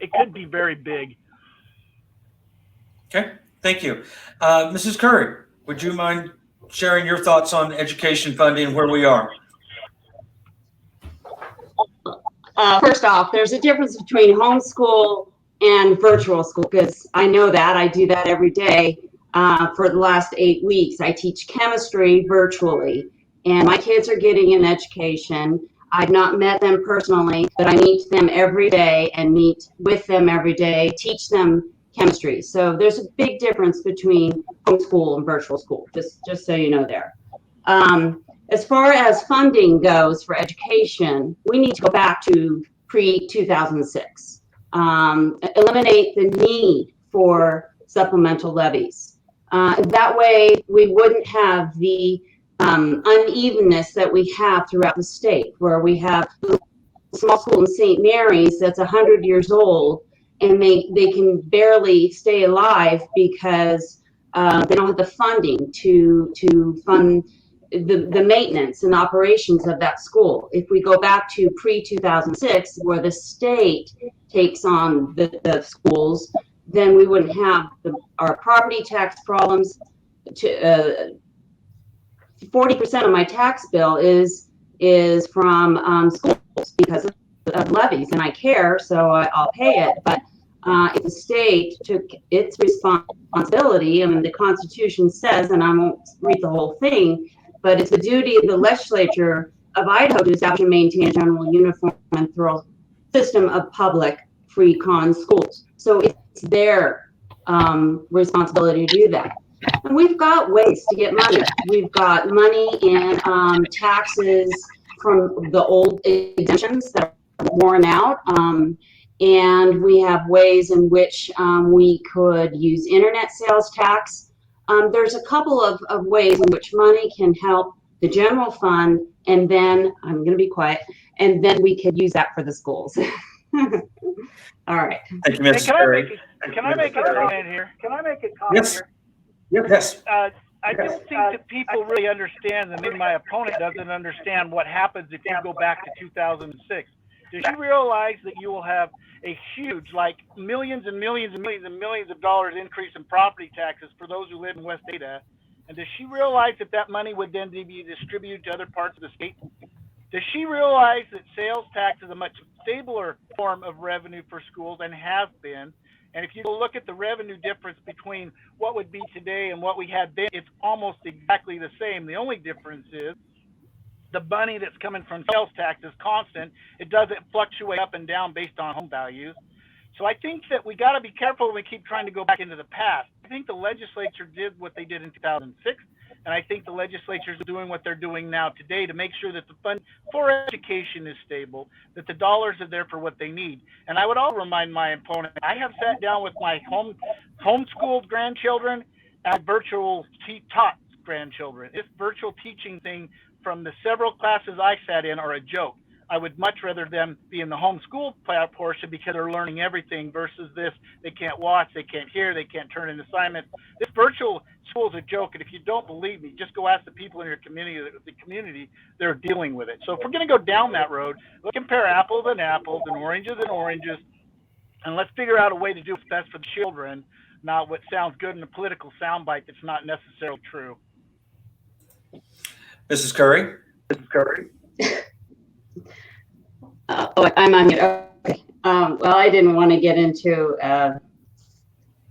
it could be very big. Okay, thank you. Mrs. Curry, would you mind sharing your thoughts on education funding and where we are? First off, there's a difference between homeschool and virtual school, because I know that. I do that every day. For the last 8 weeks, I teach chemistry virtually, and my kids are getting an education. I've not met them personally, but I meet them every day and meet with them every day, teach them chemistry. So there's a big difference between homeschool and virtual school, just so you know there. As far as funding goes for education, we need to go back to pre-2006. Eliminate the need for supplemental levies. That way we wouldn't have the unevenness that we have throughout the state, where we have a small school in St. Mary's that's 100 years old, and they can barely stay alive because they don't have the funding to fund the maintenance and operations of that school. If we go back to pre-2006, where the state takes on the schools, then we wouldn't have our property tax problems. 40% of my tax bill is from schools because of levies, and I care, so I'll pay it. But if the state took its responsibility, I mean, the Constitution says, and I won't read the whole thing, but it's the duty of the legislature of Idaho to establish and maintain a general, uniform, and thorough system of public free con schools. So it's their responsibility to do that. And we've got ways to get money. We've got money in taxes from the old exemptions that are worn out. And we have ways in which we could use internet sales tax. There's a couple of ways in which money can help the general fund, and then I'm going to be quiet, and then we could use that for the schools. All right. Thank you, Ms. Curry. Can I make a comment here? Yes. Yes. I don't think that people really understand, and maybe my opponent doesn't understand what happens if you go back to 2006. Does she realize that you will have a huge, like millions and millions and millions and millions of dollars increase in property taxes for those who live in West Ada? And does she realize that that money would then be distributed to other parts of the state? Does she realize that sales tax is a much stabler form of revenue for schools and has been? And if you look at the revenue difference between what would be today and what we had then, it's almost exactly the same. The only difference is the money that's coming from sales tax is constant. It doesn't fluctuate up and down based on home values. So I think that we got to be careful when we keep trying to go back into the past. I think the legislature did what they did in 2006, and I think the legislature is doing what they're doing now today to make sure that the fund for education is stable, that the dollars are there for what they need. And I would also remind my opponent, I have sat down with my homeschooled grandchildren add virtual taught grandchildren. This virtual teaching thing from the several classes I sat in are a joke. I would much rather them be in the homeschool portion because they're learning everything versus this. They can't watch, they can't hear, they can't turn in assignments. This virtual school is a joke, and if you don't believe me, just go ask the people in your community, that are dealing with it. So if we're going to go down that road, let's compare apples and apples and oranges, and let's figure out a way to do what's best for the children, not what sounds good in a political soundbite that's not necessarily true. Mrs. Curry? I'm on here. Okay. Well, I didn't want to get into a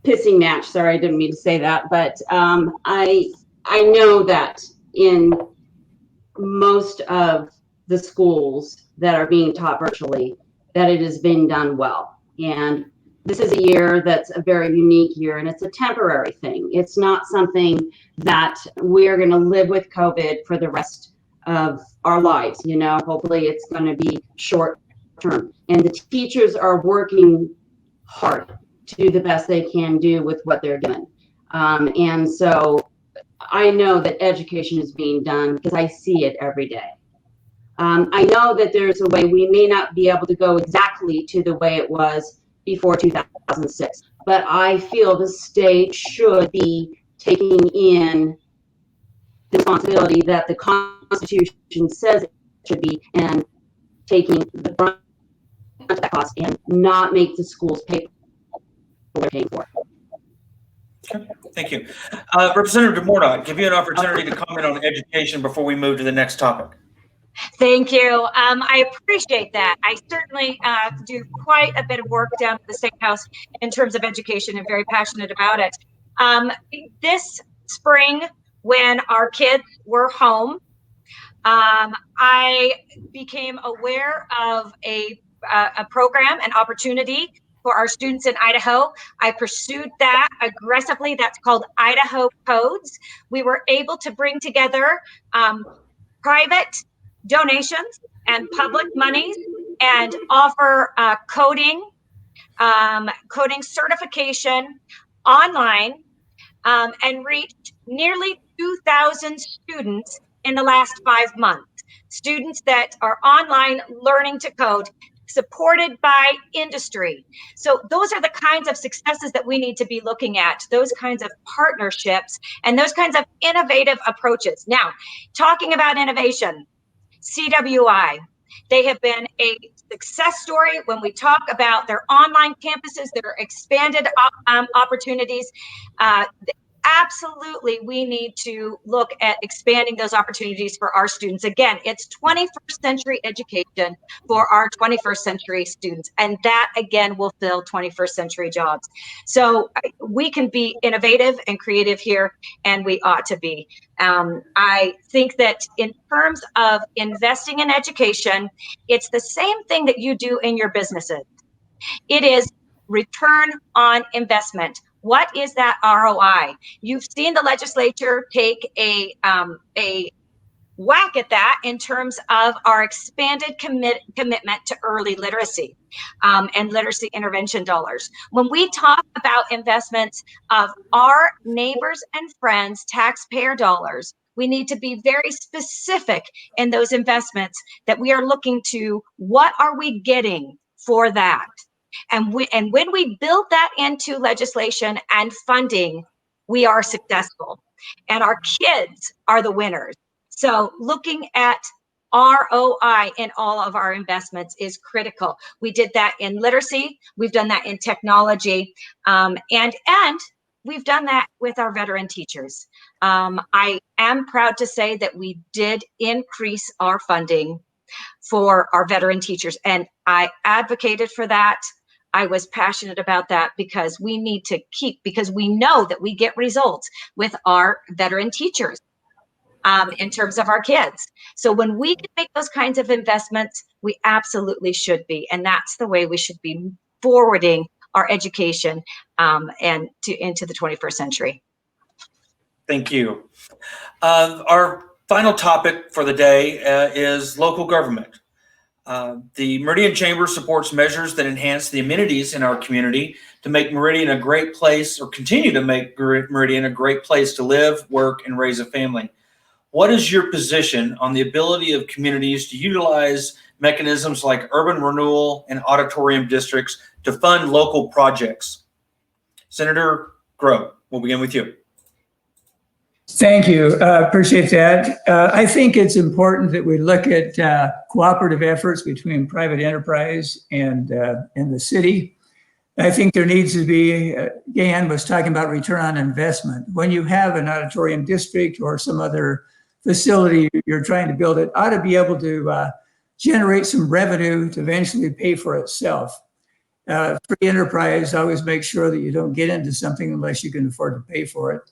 pissing match. Sorry, I didn't mean to say that. But I know that in most of the schools that are being taught virtually, that it is being done well. And this is a year that's a very unique year, and it's a temporary thing. It's not something that we're going to live with COVID for the rest of our lives. You know, hopefully it's going to be short term, and the teachers are working hard to do the best they can do with what they're doing. And so I know that education is being done because I see it every day. I know that there's a way we may not be able to go exactly to the way it was before 2006, but I feel the state should be taking in the responsibility that the Constitution says it should be, and taking the brunt of that cost and not make the schools pay for what they're paying for. Okay, thank you. Representative DeMorda, give you an opportunity to comment on education before we move to the next topic. Thank you. I appreciate that. I certainly do quite a bit of work down at the State House in terms of education and very passionate about it. This spring, when our kids were home, I became aware of a program, an opportunity for our students in Idaho. I pursued that aggressively. That's called Idaho Codes. We were able to bring together private donations and public monies and offer coding certification online, and reached nearly 2,000 students in the last 5 months. Students that are online learning to code, supported by industry. So those are the kinds of successes that we need to be looking at, those kinds of partnerships and those kinds of innovative approaches. Now, talking about innovation, CWI, they have been a success story when we talk about their online campuses, their expanded opportunities. Absolutely, we need to look at expanding those opportunities for our students. Again, it's 21st century education for our 21st century students, and that again will fill 21st century jobs. So we can be innovative and creative here, and we ought to be. I think that in terms of investing in education, it's the same thing that you do in your businesses. It is return on investment. What is that ROI? You've seen the legislature take a whack at that in terms of our expanded commitment to early literacy and literacy intervention dollars. When we talk about investments of our neighbors and friends' taxpayer dollars, we need to be very specific in those investments that we are looking to. What are we getting for that? And when we build that into legislation and funding, we are successful, and our kids are the winners. So looking at ROI in all of our investments is critical. We did that in literacy. We've done that in technology, and we've done that with our veteran teachers. I am proud to say that we did increase our funding for our veteran teachers, and I advocated for that. I was passionate about that because we need to because we know that we get results with our veteran teachers in terms of our kids. So when we can make those kinds of investments, we absolutely should be. And that's the way we should be forwarding our education and into the 21st century. Thank you. Our final topic for the day is local government. The Meridian Chamber supports measures that enhance the amenities in our community to make Meridian a great place, or continue to make Meridian a great place to live, work, and raise a family. What is your position on the ability of communities to utilize mechanisms like urban renewal and auditorium districts to fund local projects? Senator Grow, we'll begin with you. Thank you. Appreciate that. I think it's important that we look at cooperative efforts between private enterprise and the city. I think there needs to be, Dan was talking about return on investment. When you have an auditorium district or some other facility you're trying to build, it ought to be able to generate some revenue to eventually pay for itself. Free enterprise, always make sure that you don't get into something unless you can afford to pay for it.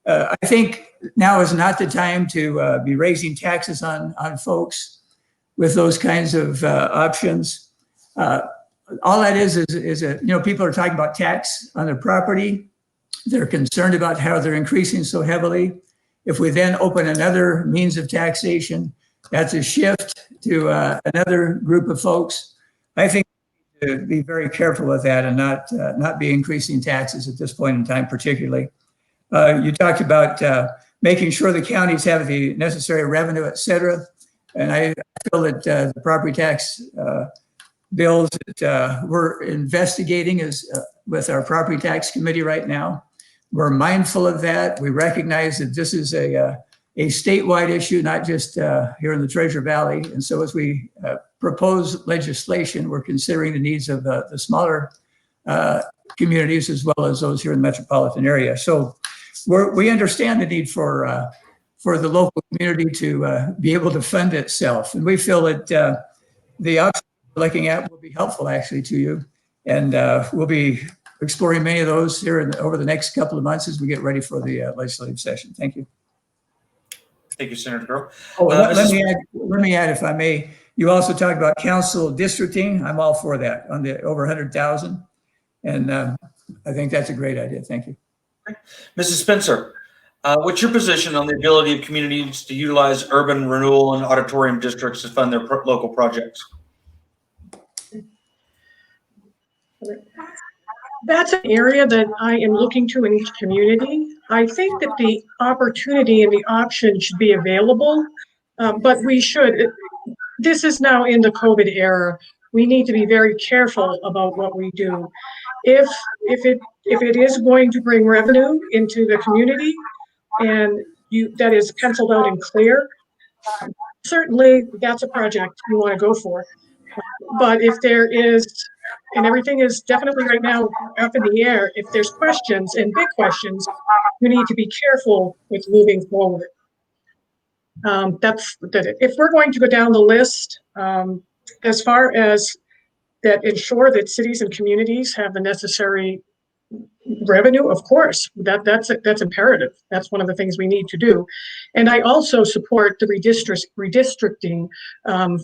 I think now is not the time to be raising taxes on folks with those kinds of options. All that is people are talking about tax on their property. They're concerned about how they're increasing so heavily. If we then open another means of taxation, that's a shift to another group of folks. I think to be very careful with that and not be increasing taxes at this point in time, particularly. You talked about making sure the counties have the necessary revenue, et cetera. And I feel that the property tax bills that we're investigating is with our property tax committee right now. We're mindful of that. We recognize that this is a statewide issue, not just here in the Treasure Valley. And so as we propose legislation, we're considering the needs of the smaller communities as well as those here in the metropolitan area. So we understand the need for the local community to be able to fund itself. And we feel that the options we're looking at will be helpful actually to you. And we'll be exploring many of those here over the next couple of months as we get ready for the legislative session. Thank you. Thank you, Senator Grow. Oh, let me add, if I may, you also talked about council districting. I'm all for that on the over 100,000. And I think that's a great idea. Thank you. Mrs. Spencer, what's your position on the ability of communities to utilize urban renewal and auditorium districts to fund their local projects? That's an area that I am looking to in each community. I think that the opportunity and the option should be available, but this is now in the COVID era. We need to be very careful about what we do. If it is going to bring revenue into the community and that is penciled out and clear, certainly that's a project you want to go for. But if there is, and everything is definitely right now up in the air, if there's questions and big questions, we need to be careful with moving forward. If we're going to go down the list, as far as that ensure that cities and communities have the necessary revenue, of course, that's imperative. That's one of the things we need to do. And I also support the redistricting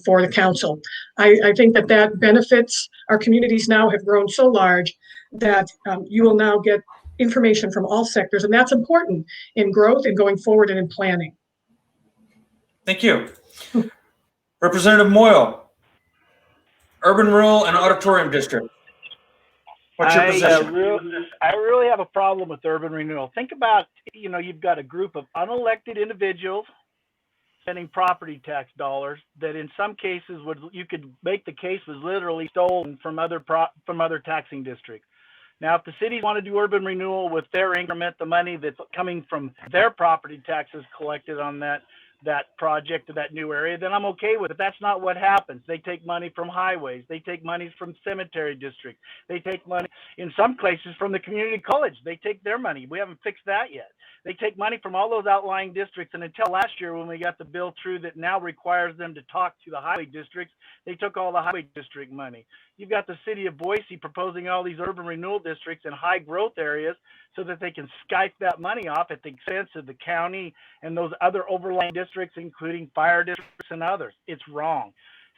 for the council. I think that benefits our communities now have grown so large that you will now get information from all sectors, and that's important in growth and going forward and in planning. Thank you. Representative Moyle, urban renewal and auditorium district. What's your position? I really have a problem with urban renewal. Think about, you've got a group of unelected individuals spending property tax dollars that in some cases you could make the case was literally stolen from other taxing districts. Now, if the cities want to do urban renewal with their increment, the money that's coming from their property taxes collected on that project or that new area, then I'm okay with it. That's not what happens. They take money from highways. They take money from cemetery districts. They take money, in some places, from the community college. They take their money. We haven't fixed that yet. They take money from all those outlying districts. And until last year, when we got the bill through that now requires them to talk to the highway districts, they took all the highway district money. You've got the city of Boise proposing all these urban renewal districts in high growth areas so that they can skype that money off at the expense of the county and those other overlying districts, including fire districts and others. It's wrong.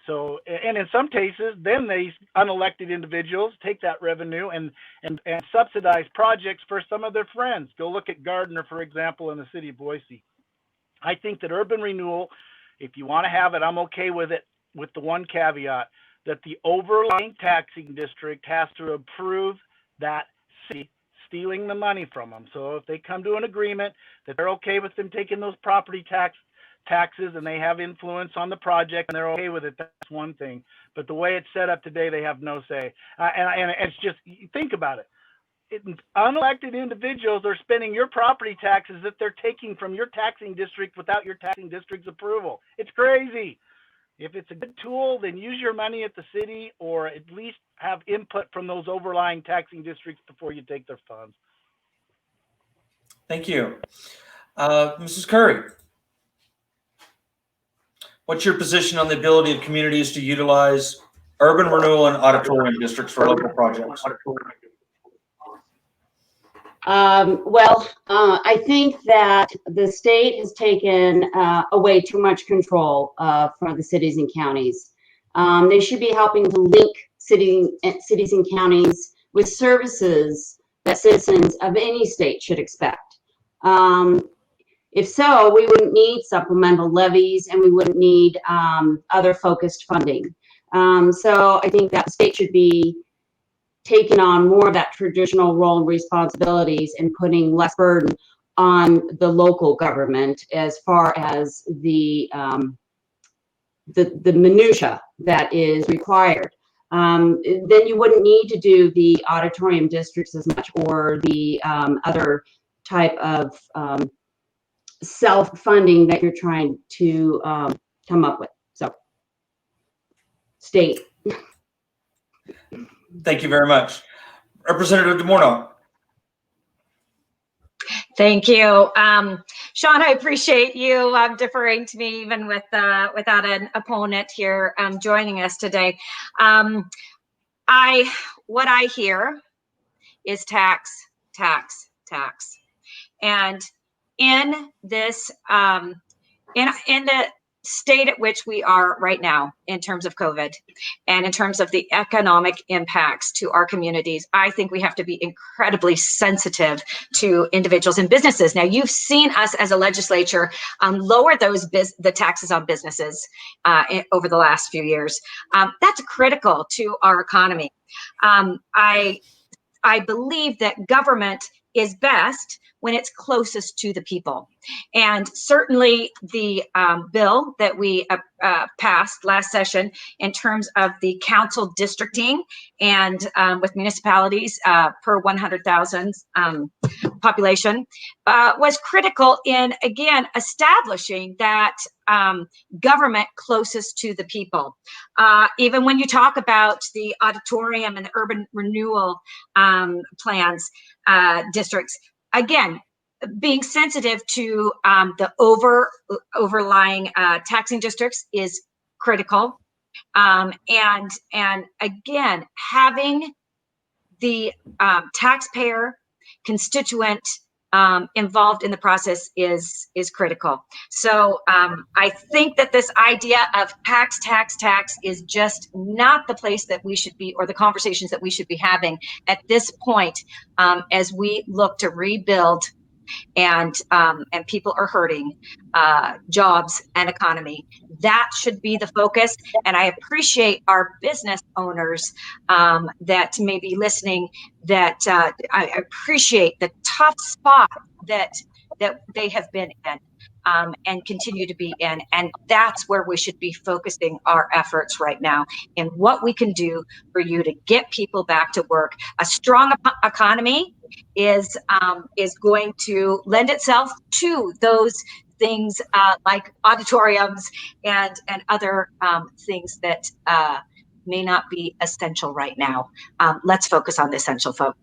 So, and in some cases, then these unelected individuals take that revenue and subsidize projects for some of their friends. Go look at Gardner, for example, in the city of Boise. I think that urban renewal, if you want to have it, I'm okay with it with the one caveat that the overlying taxing district has to approve that city stealing the money from them. So if they come to an agreement that they're okay with them taking those property taxes and they have influence on the project and they're okay with it, that's one thing. But the way it's set up today, they have no say. And it's just, think about it. Unelected individuals are spending your property taxes that they're taking from your taxing district without your taxing district's approval. It's crazy. If it's a good tool, then use your money at the city, or at least have input from those overlying taxing districts before you take their funds. Thank you. Mrs. Curry, what's your position on the ability of communities to utilize urban renewal and auditorium districts for local projects? I think that the state has taken away too much control from the cities and counties. They should be helping to link cities and counties with services that citizens of any state should expect. If so, we wouldn't need supplemental levies and we wouldn't need other focused funding. So I think that the state should be taking on more of that traditional role and responsibilities and putting less burden on the local government as far as the minutia that is required. Then you wouldn't need to do the auditorium districts as much, or the other type of self-funding that you're trying to come up with. So, state. Thank you very much. Representative DeMorno. Thank you. Sean, I appreciate you deferring to me even with without an opponent here joining us today. What I hear is tax, tax, tax. And in this, in the state at which we are right now in terms of COVID and in terms of the economic impacts to our communities, I think we have to be incredibly sensitive to individuals and businesses. Now, you've seen us as a legislature lower the taxes on businesses over the last few years. That's critical to our economy. I believe that government is best when it's closest to the people. And certainly the bill that we passed last session in terms of the council districting and with municipalities per 100,000 population was critical in, again, establishing that government closest to the people. Even when you talk about the auditorium and the urban renewal plans, districts, again, being sensitive to the overlying taxing districts is critical. And again, having the taxpayer constituent involved in the process is critical. So I think that this idea of tax is just not the place that we should be, or the conversations that we should be having at this point as we look to rebuild and people are hurting, jobs and economy. That should be the focus. And I appreciate our business owners that may be listening, that I appreciate the tough spot that they have been in and continue to be in. And that's where we should be focusing our efforts right now, in what we can do for you to get people back to work. A strong economy is going to lend itself to those things like auditoriums and other things that may not be essential right now. Let's focus on the essential, folks.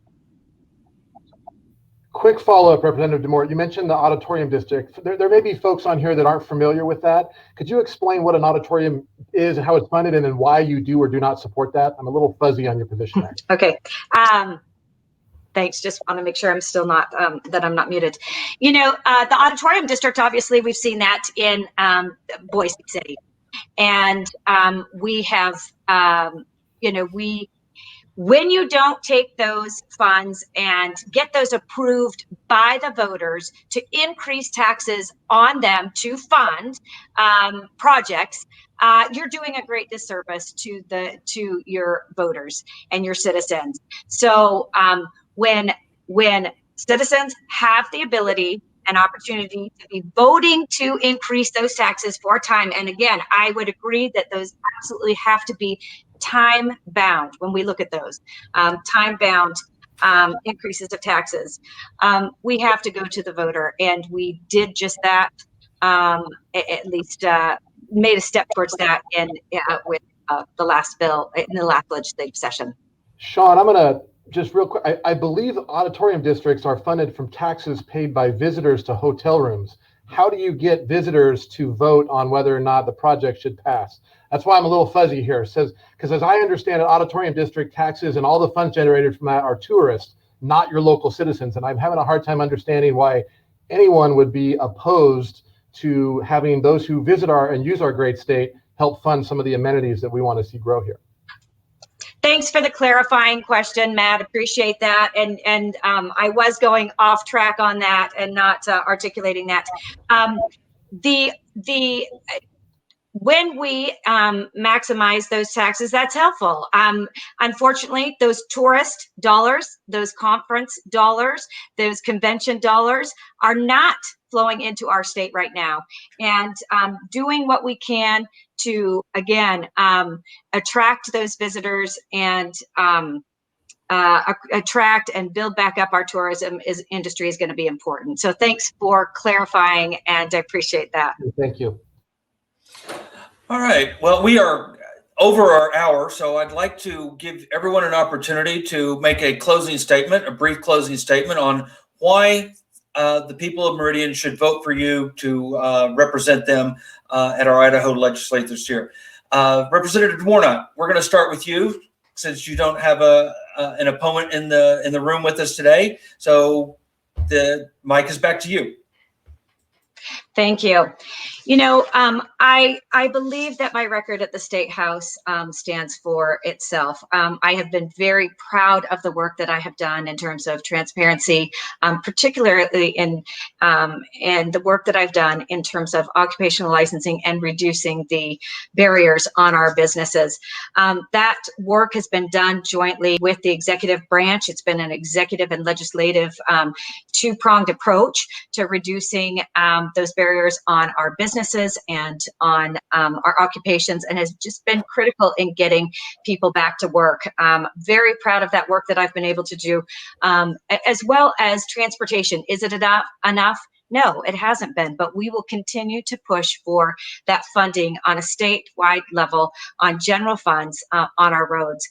Quick follow-up, Representative DeMore. You mentioned the auditorium district. There may be folks on here that aren't familiar with that. Could you explain what an auditorium is and how it's funded, and then why you do or do not support that? I'm a little fuzzy on your position there. Okay. Thanks. Just want to make sure I'm still not, that I'm not muted. You know, the auditorium district, obviously, we've seen that in Boise City. And we have, you know, when you don't take those funds and get those approved by the voters to increase taxes on them to fund projects, you're doing a great disservice to your voters and your citizens. So when citizens have the ability and opportunity to be voting to increase those taxes for time, and again, I would agree that those absolutely have to be time bound when we look at those time bound increases of taxes. We have to go to the voter, and we did just that. At least made a step towards that with the last bill in the last legislative session. Sean, I'm going to just real quick. I believe auditorium districts are funded from taxes paid by visitors to hotel rooms. How do you get visitors to vote on whether or not the project should pass? That's why I'm a little fuzzy here. It says, because as I understand it, auditorium district taxes and all the funds generated from that are tourists, not your local citizens. And I'm having a hard time understanding why anyone would be opposed to having those who visit and use our great state help fund some of the amenities that we want to see grow here. Thanks for the clarifying question, Matt. Appreciate that. And I was going off track on that and not articulating that. When we maximize those taxes, that's helpful. Unfortunately, those tourist dollars, those conference dollars, those convention dollars are not flowing into our state right now. And doing what we can to, again, attract those visitors and attract and build back up our tourism industry is going to be important. So thanks for clarifying, and I appreciate that. Thank you. All right. Well, we are over our hour, so I'd like to give everyone an opportunity to make a closing statement, a brief closing statement on why the people of Meridian should vote for you to represent them at our Idaho legislature this year. Representative Warnock, we're going to start with you since you don't have an opponent in the room with us today. So the mic is back to you. Thank you. You know, I believe that my record at the State House stands for itself. I have been very proud of the work that I have done in terms of transparency, particularly in the work that I've done in terms of occupational licensing and reducing the barriers on our businesses. That work has been done jointly with the executive branch. It's been an executive and legislative two-pronged approach to reducing those barriers on our businesses and on our occupations, and has just been critical in getting people back to work. Very proud of that work that I've been able to do, as well as transportation. Is it enough? No, it hasn't been, but we will continue to push for that funding on a statewide level on general funds on our roads.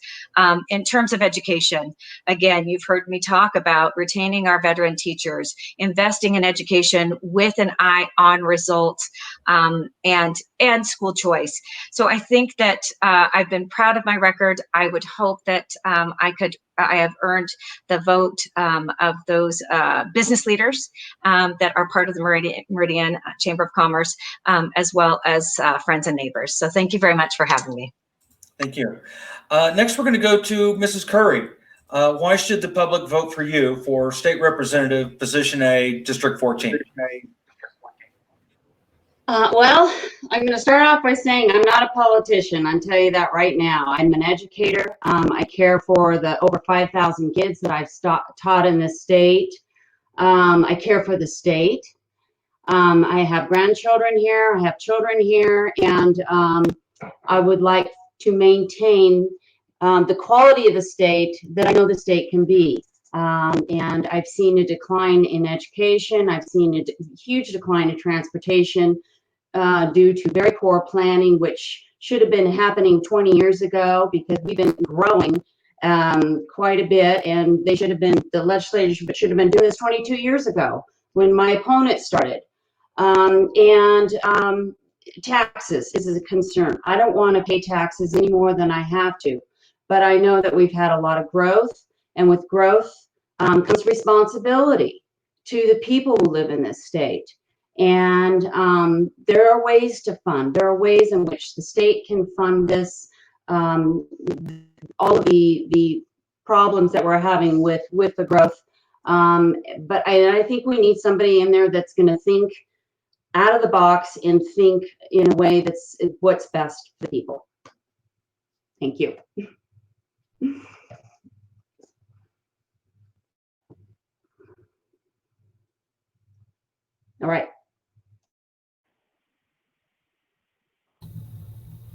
In terms of education, again, you've heard me talk about retaining our veteran teachers, investing in education with an eye on results, and school choice. So I think that I've been proud of my record. I would hope that I have earned the vote of those business leaders that are part of the Meridian Chamber of Commerce, as well as friends and neighbors. So thank you very much for having me. Thank you. Next, we're going to go to Mrs. Curry. Why should the public vote for you for State Representative Position A, District 14? Well, I'm going to start off by saying I'm not a politician. I'll tell you that right now. I'm an educator. I care for the over 5,000 kids that I've taught in this state. I care for the state. I have grandchildren here. I have children here, and I would like to maintain the quality of the state that I know the state can be. And I've seen a decline in education. I've seen a huge decline in transportation due to very poor planning, which should have been happening 20 years ago, because we've been growing quite a bit, and the legislature should have been doing this 22 years ago when my opponent started. Taxes is a concern. I don't want to pay taxes any more than I have to, but I know that we've had a lot of growth, and with growth comes responsibility to the people who live in this state. And there are ways to fund. There are ways in which the state can fund this. All of the problems that we're having with the growth. But I think we need somebody in there that's going to think out of the box and think in a way that's what's best for people. Thank you. All right.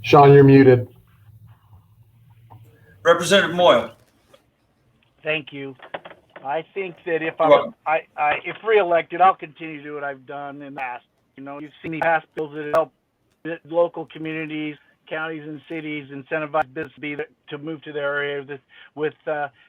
Sean, you're muted. Representative Moyle. Thank you. I think that if You're I'm welcome. if reelected, I'll continue to do what I've done in the past. You know, you've seen me pass bills that help local communities, counties, and cities incentivize business to move to their area with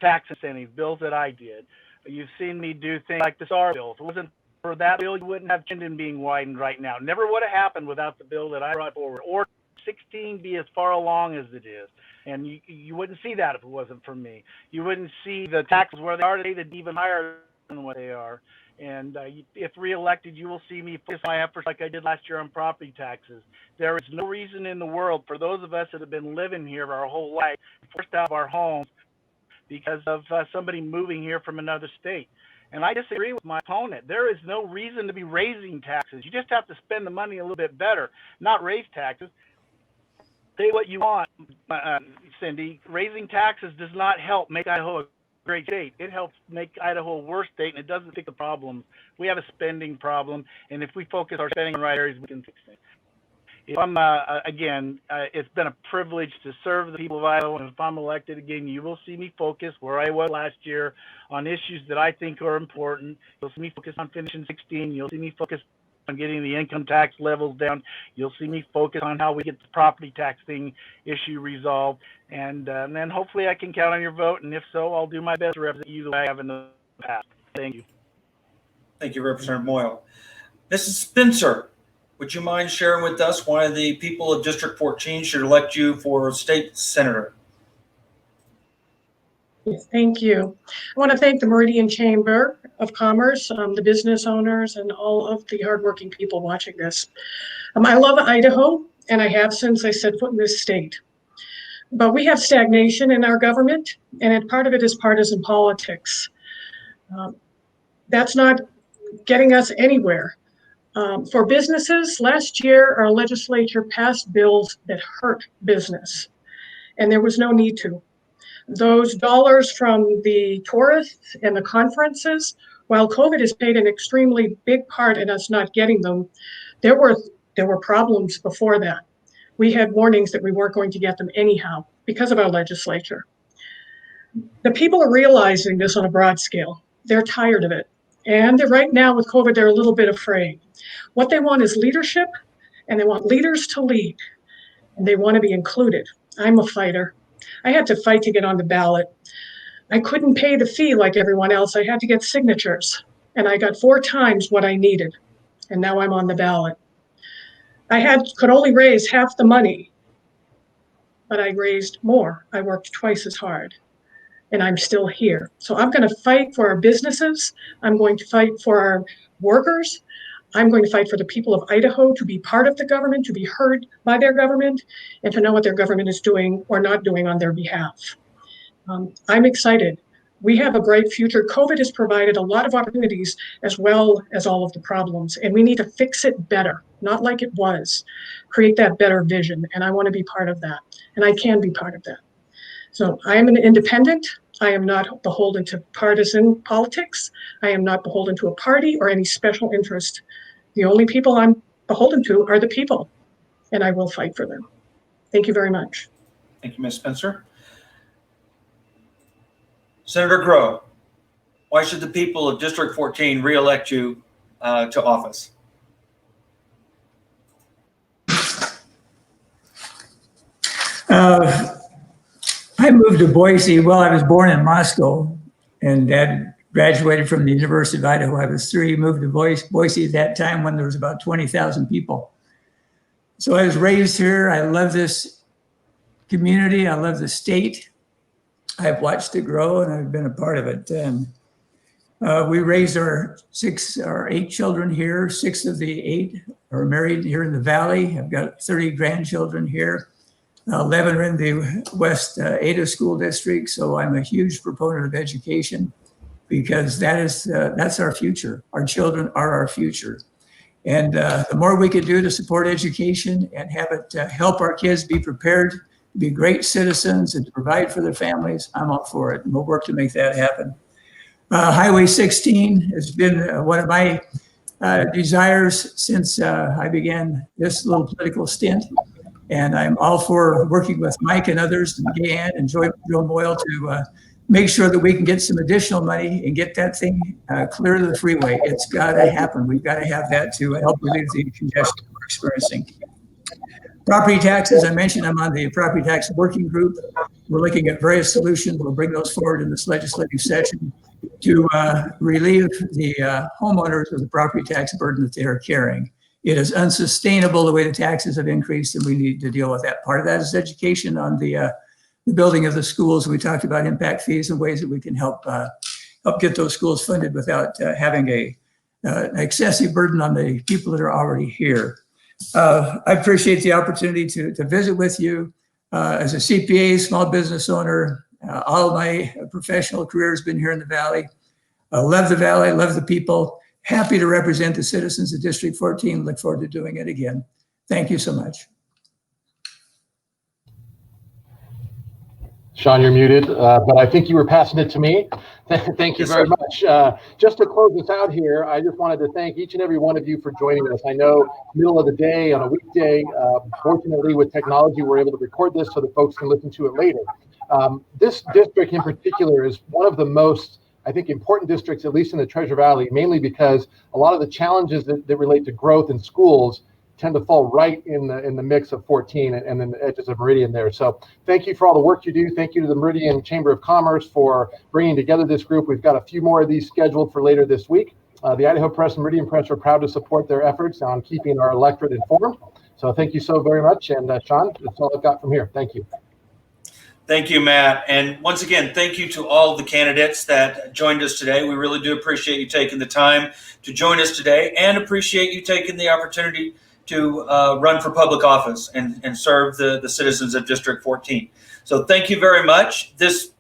tax incentives, bills that I did. You've seen me do things like the SAR bill. If it wasn't for that bill, you wouldn't have Chinden being widened right now. Never would have happened without the bill that I brought forward, or 16 be as far along as it is. And you wouldn't see that if it wasn't for me. You wouldn't see the taxes where they are today, that even higher than what they are. And if reelected, you will see me focus my efforts like I did last year on property taxes. There is no reason in the world for those of us that have been living here our whole life, forced out of our homes because of somebody moving here from another state. And I disagree with my opponent. There is no reason to be raising taxes. You just have to spend the money a little bit better, not raise taxes. Say what you want, Cindy. Raising taxes does not help make Idaho a great state. It helps make Idaho a worse state, and it doesn't fix the problem. We have a spending problem, and if we focus our spending on the right areas, we can fix it. If I'm, again, it's been a privilege to serve the people of Idaho, and if I'm elected again, you will see me focus where I was last year on issues that I think are important. You'll see me focus on finishing 16. You'll see me focus on getting the income tax levels down. You'll see me focus on how we get the property tax thing issue resolved. And then hopefully I can count on your vote. And if so, I'll do my best to represent you the way I have in the past. Thank you. Thank you, Representative Moyle. Mrs. Spencer, would you mind sharing with us why the people of District 14 should elect you for state senator? Yes, thank you. I want to thank the Meridian Chamber of Commerce, the business owners, and all of the hardworking people watching this. I love Idaho, and I have since I set foot in this state. But we have stagnation in our government, and part of it is partisan politics. That's not getting us anywhere. For businesses, last year our legislature passed bills that hurt business, and there was no need to. Those dollars from the tourists and the conferences, while COVID has played an extremely big part in us not getting them, there were problems before that. We had warnings that we weren't going to get them anyhow because of our legislature. The people are realizing this on a broad scale. They're tired of it. And right now with COVID, they're a little bit afraid. What they want is leadership, and they want leaders to lead, and they want to be included. I'm a fighter. I had to fight to get on the ballot. I couldn't pay the fee like everyone else. I had to get signatures, and I got 4 times what I needed, and now I'm on the ballot. I could only raise half the money, but I raised more. I worked twice as hard, and I'm still here. So I'm going to fight for our businesses. I'm going to fight for our workers. I'm going to fight for the people of Idaho to be part of the government, to be heard by their government, and to know what their government is doing or not doing on their behalf. I'm excited. We have a bright future. COVID has provided a lot of opportunities as well as all of the problems, and we need to fix it better, not like it was. Create that better vision, and I want to be part of that, and I can be part of that. So I am an independent. I am not beholden to partisan politics. I am not beholden to a party or any special interest. The only people I'm beholden to are the people, and I will fight for them. Thank you very much. Thank you, Ms. Spencer. Senator Grow, why should the people of District 14 re-elect you to office? I moved to Boise. Well, I was born in Moscow, and Dad graduated from the University of Idaho. I was 3, moved to Boise at that time when there was about 20,000 people. So I was raised here. I love this community. I love the state. I've watched it grow, and I've been a part of it. And we raised our 8 children here. 6 of the 8 are married here in the Valley. I've got 30 grandchildren here. 11 are in the West Ada School District. So I'm a huge proponent of education because that's our future. Our children are our future. And the more we can do to support education and have it help our kids be prepared to be great citizens and to provide for their families, I'm all for it. And we'll work to make that happen. Highway 16 has been one of my desires since I began this little political stint. And I'm all for working with Mike and others and Gahan and Joe Moyle to make sure that we can get some additional money and get that thing clear to the freeway. It's got to happen. We've got to have that to help relieve the congestion we're experiencing. Property taxes, I mentioned I'm on the property tax working group. We're looking at various solutions. We'll bring those forward in this legislative session to relieve the homeowners of the property tax burden that they are carrying. It is unsustainable the way the taxes have increased, and we need to deal with that. Part of that is education on the building of the schools. We talked about impact fees and ways that we can help get those schools funded without having an excessive burden on the people that are already here. I appreciate the opportunity to visit with you. As a CPA, small business owner, all of my professional career has been here in the Valley. I love the Valley, I love the people. Happy to represent the citizens of District 14. Look forward to doing it again. Thank you so much. Sean, you're muted, but I think you were passing it to me. Thank you very much. Just to close this out here, I just wanted to thank each and every one of you for joining us. I know middle of the day on a weekday, fortunately with technology, we're able to record this so that folks can listen to it later. This district in particular is one of the most, I think, important districts, at least in the Treasure Valley, mainly because a lot of the challenges that relate to growth in schools tend to fall right in the mix of 14 and then the edges of Meridian there. So thank you for all the work you do. Thank you to the Meridian Chamber of Commerce for bringing together this group. We've got a few more of these scheduled for later this week. The Idaho Press and Meridian Press are proud to support their efforts on keeping our electorate informed. So thank you so very much. And Sean, that's all I've got from here. Thank you. Thank you, Matt. And once again, thank you to all the candidates that joined us today. We really do appreciate you taking the time to join us today and appreciate you taking the opportunity to run for public office and serve the citizens of District 14. So thank you very much. This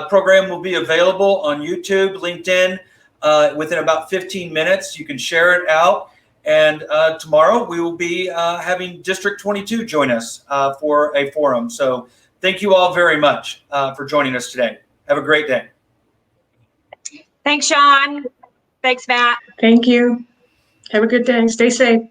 program will be available on YouTube, LinkedIn, within about 15 minutes. You can share it out. And tomorrow we will be having District 22 join us for a forum. So thank you all very much for joining us today. Have a great day. Thanks, Sean. Thanks, Matt. Thank you. Have a good day. Stay safe.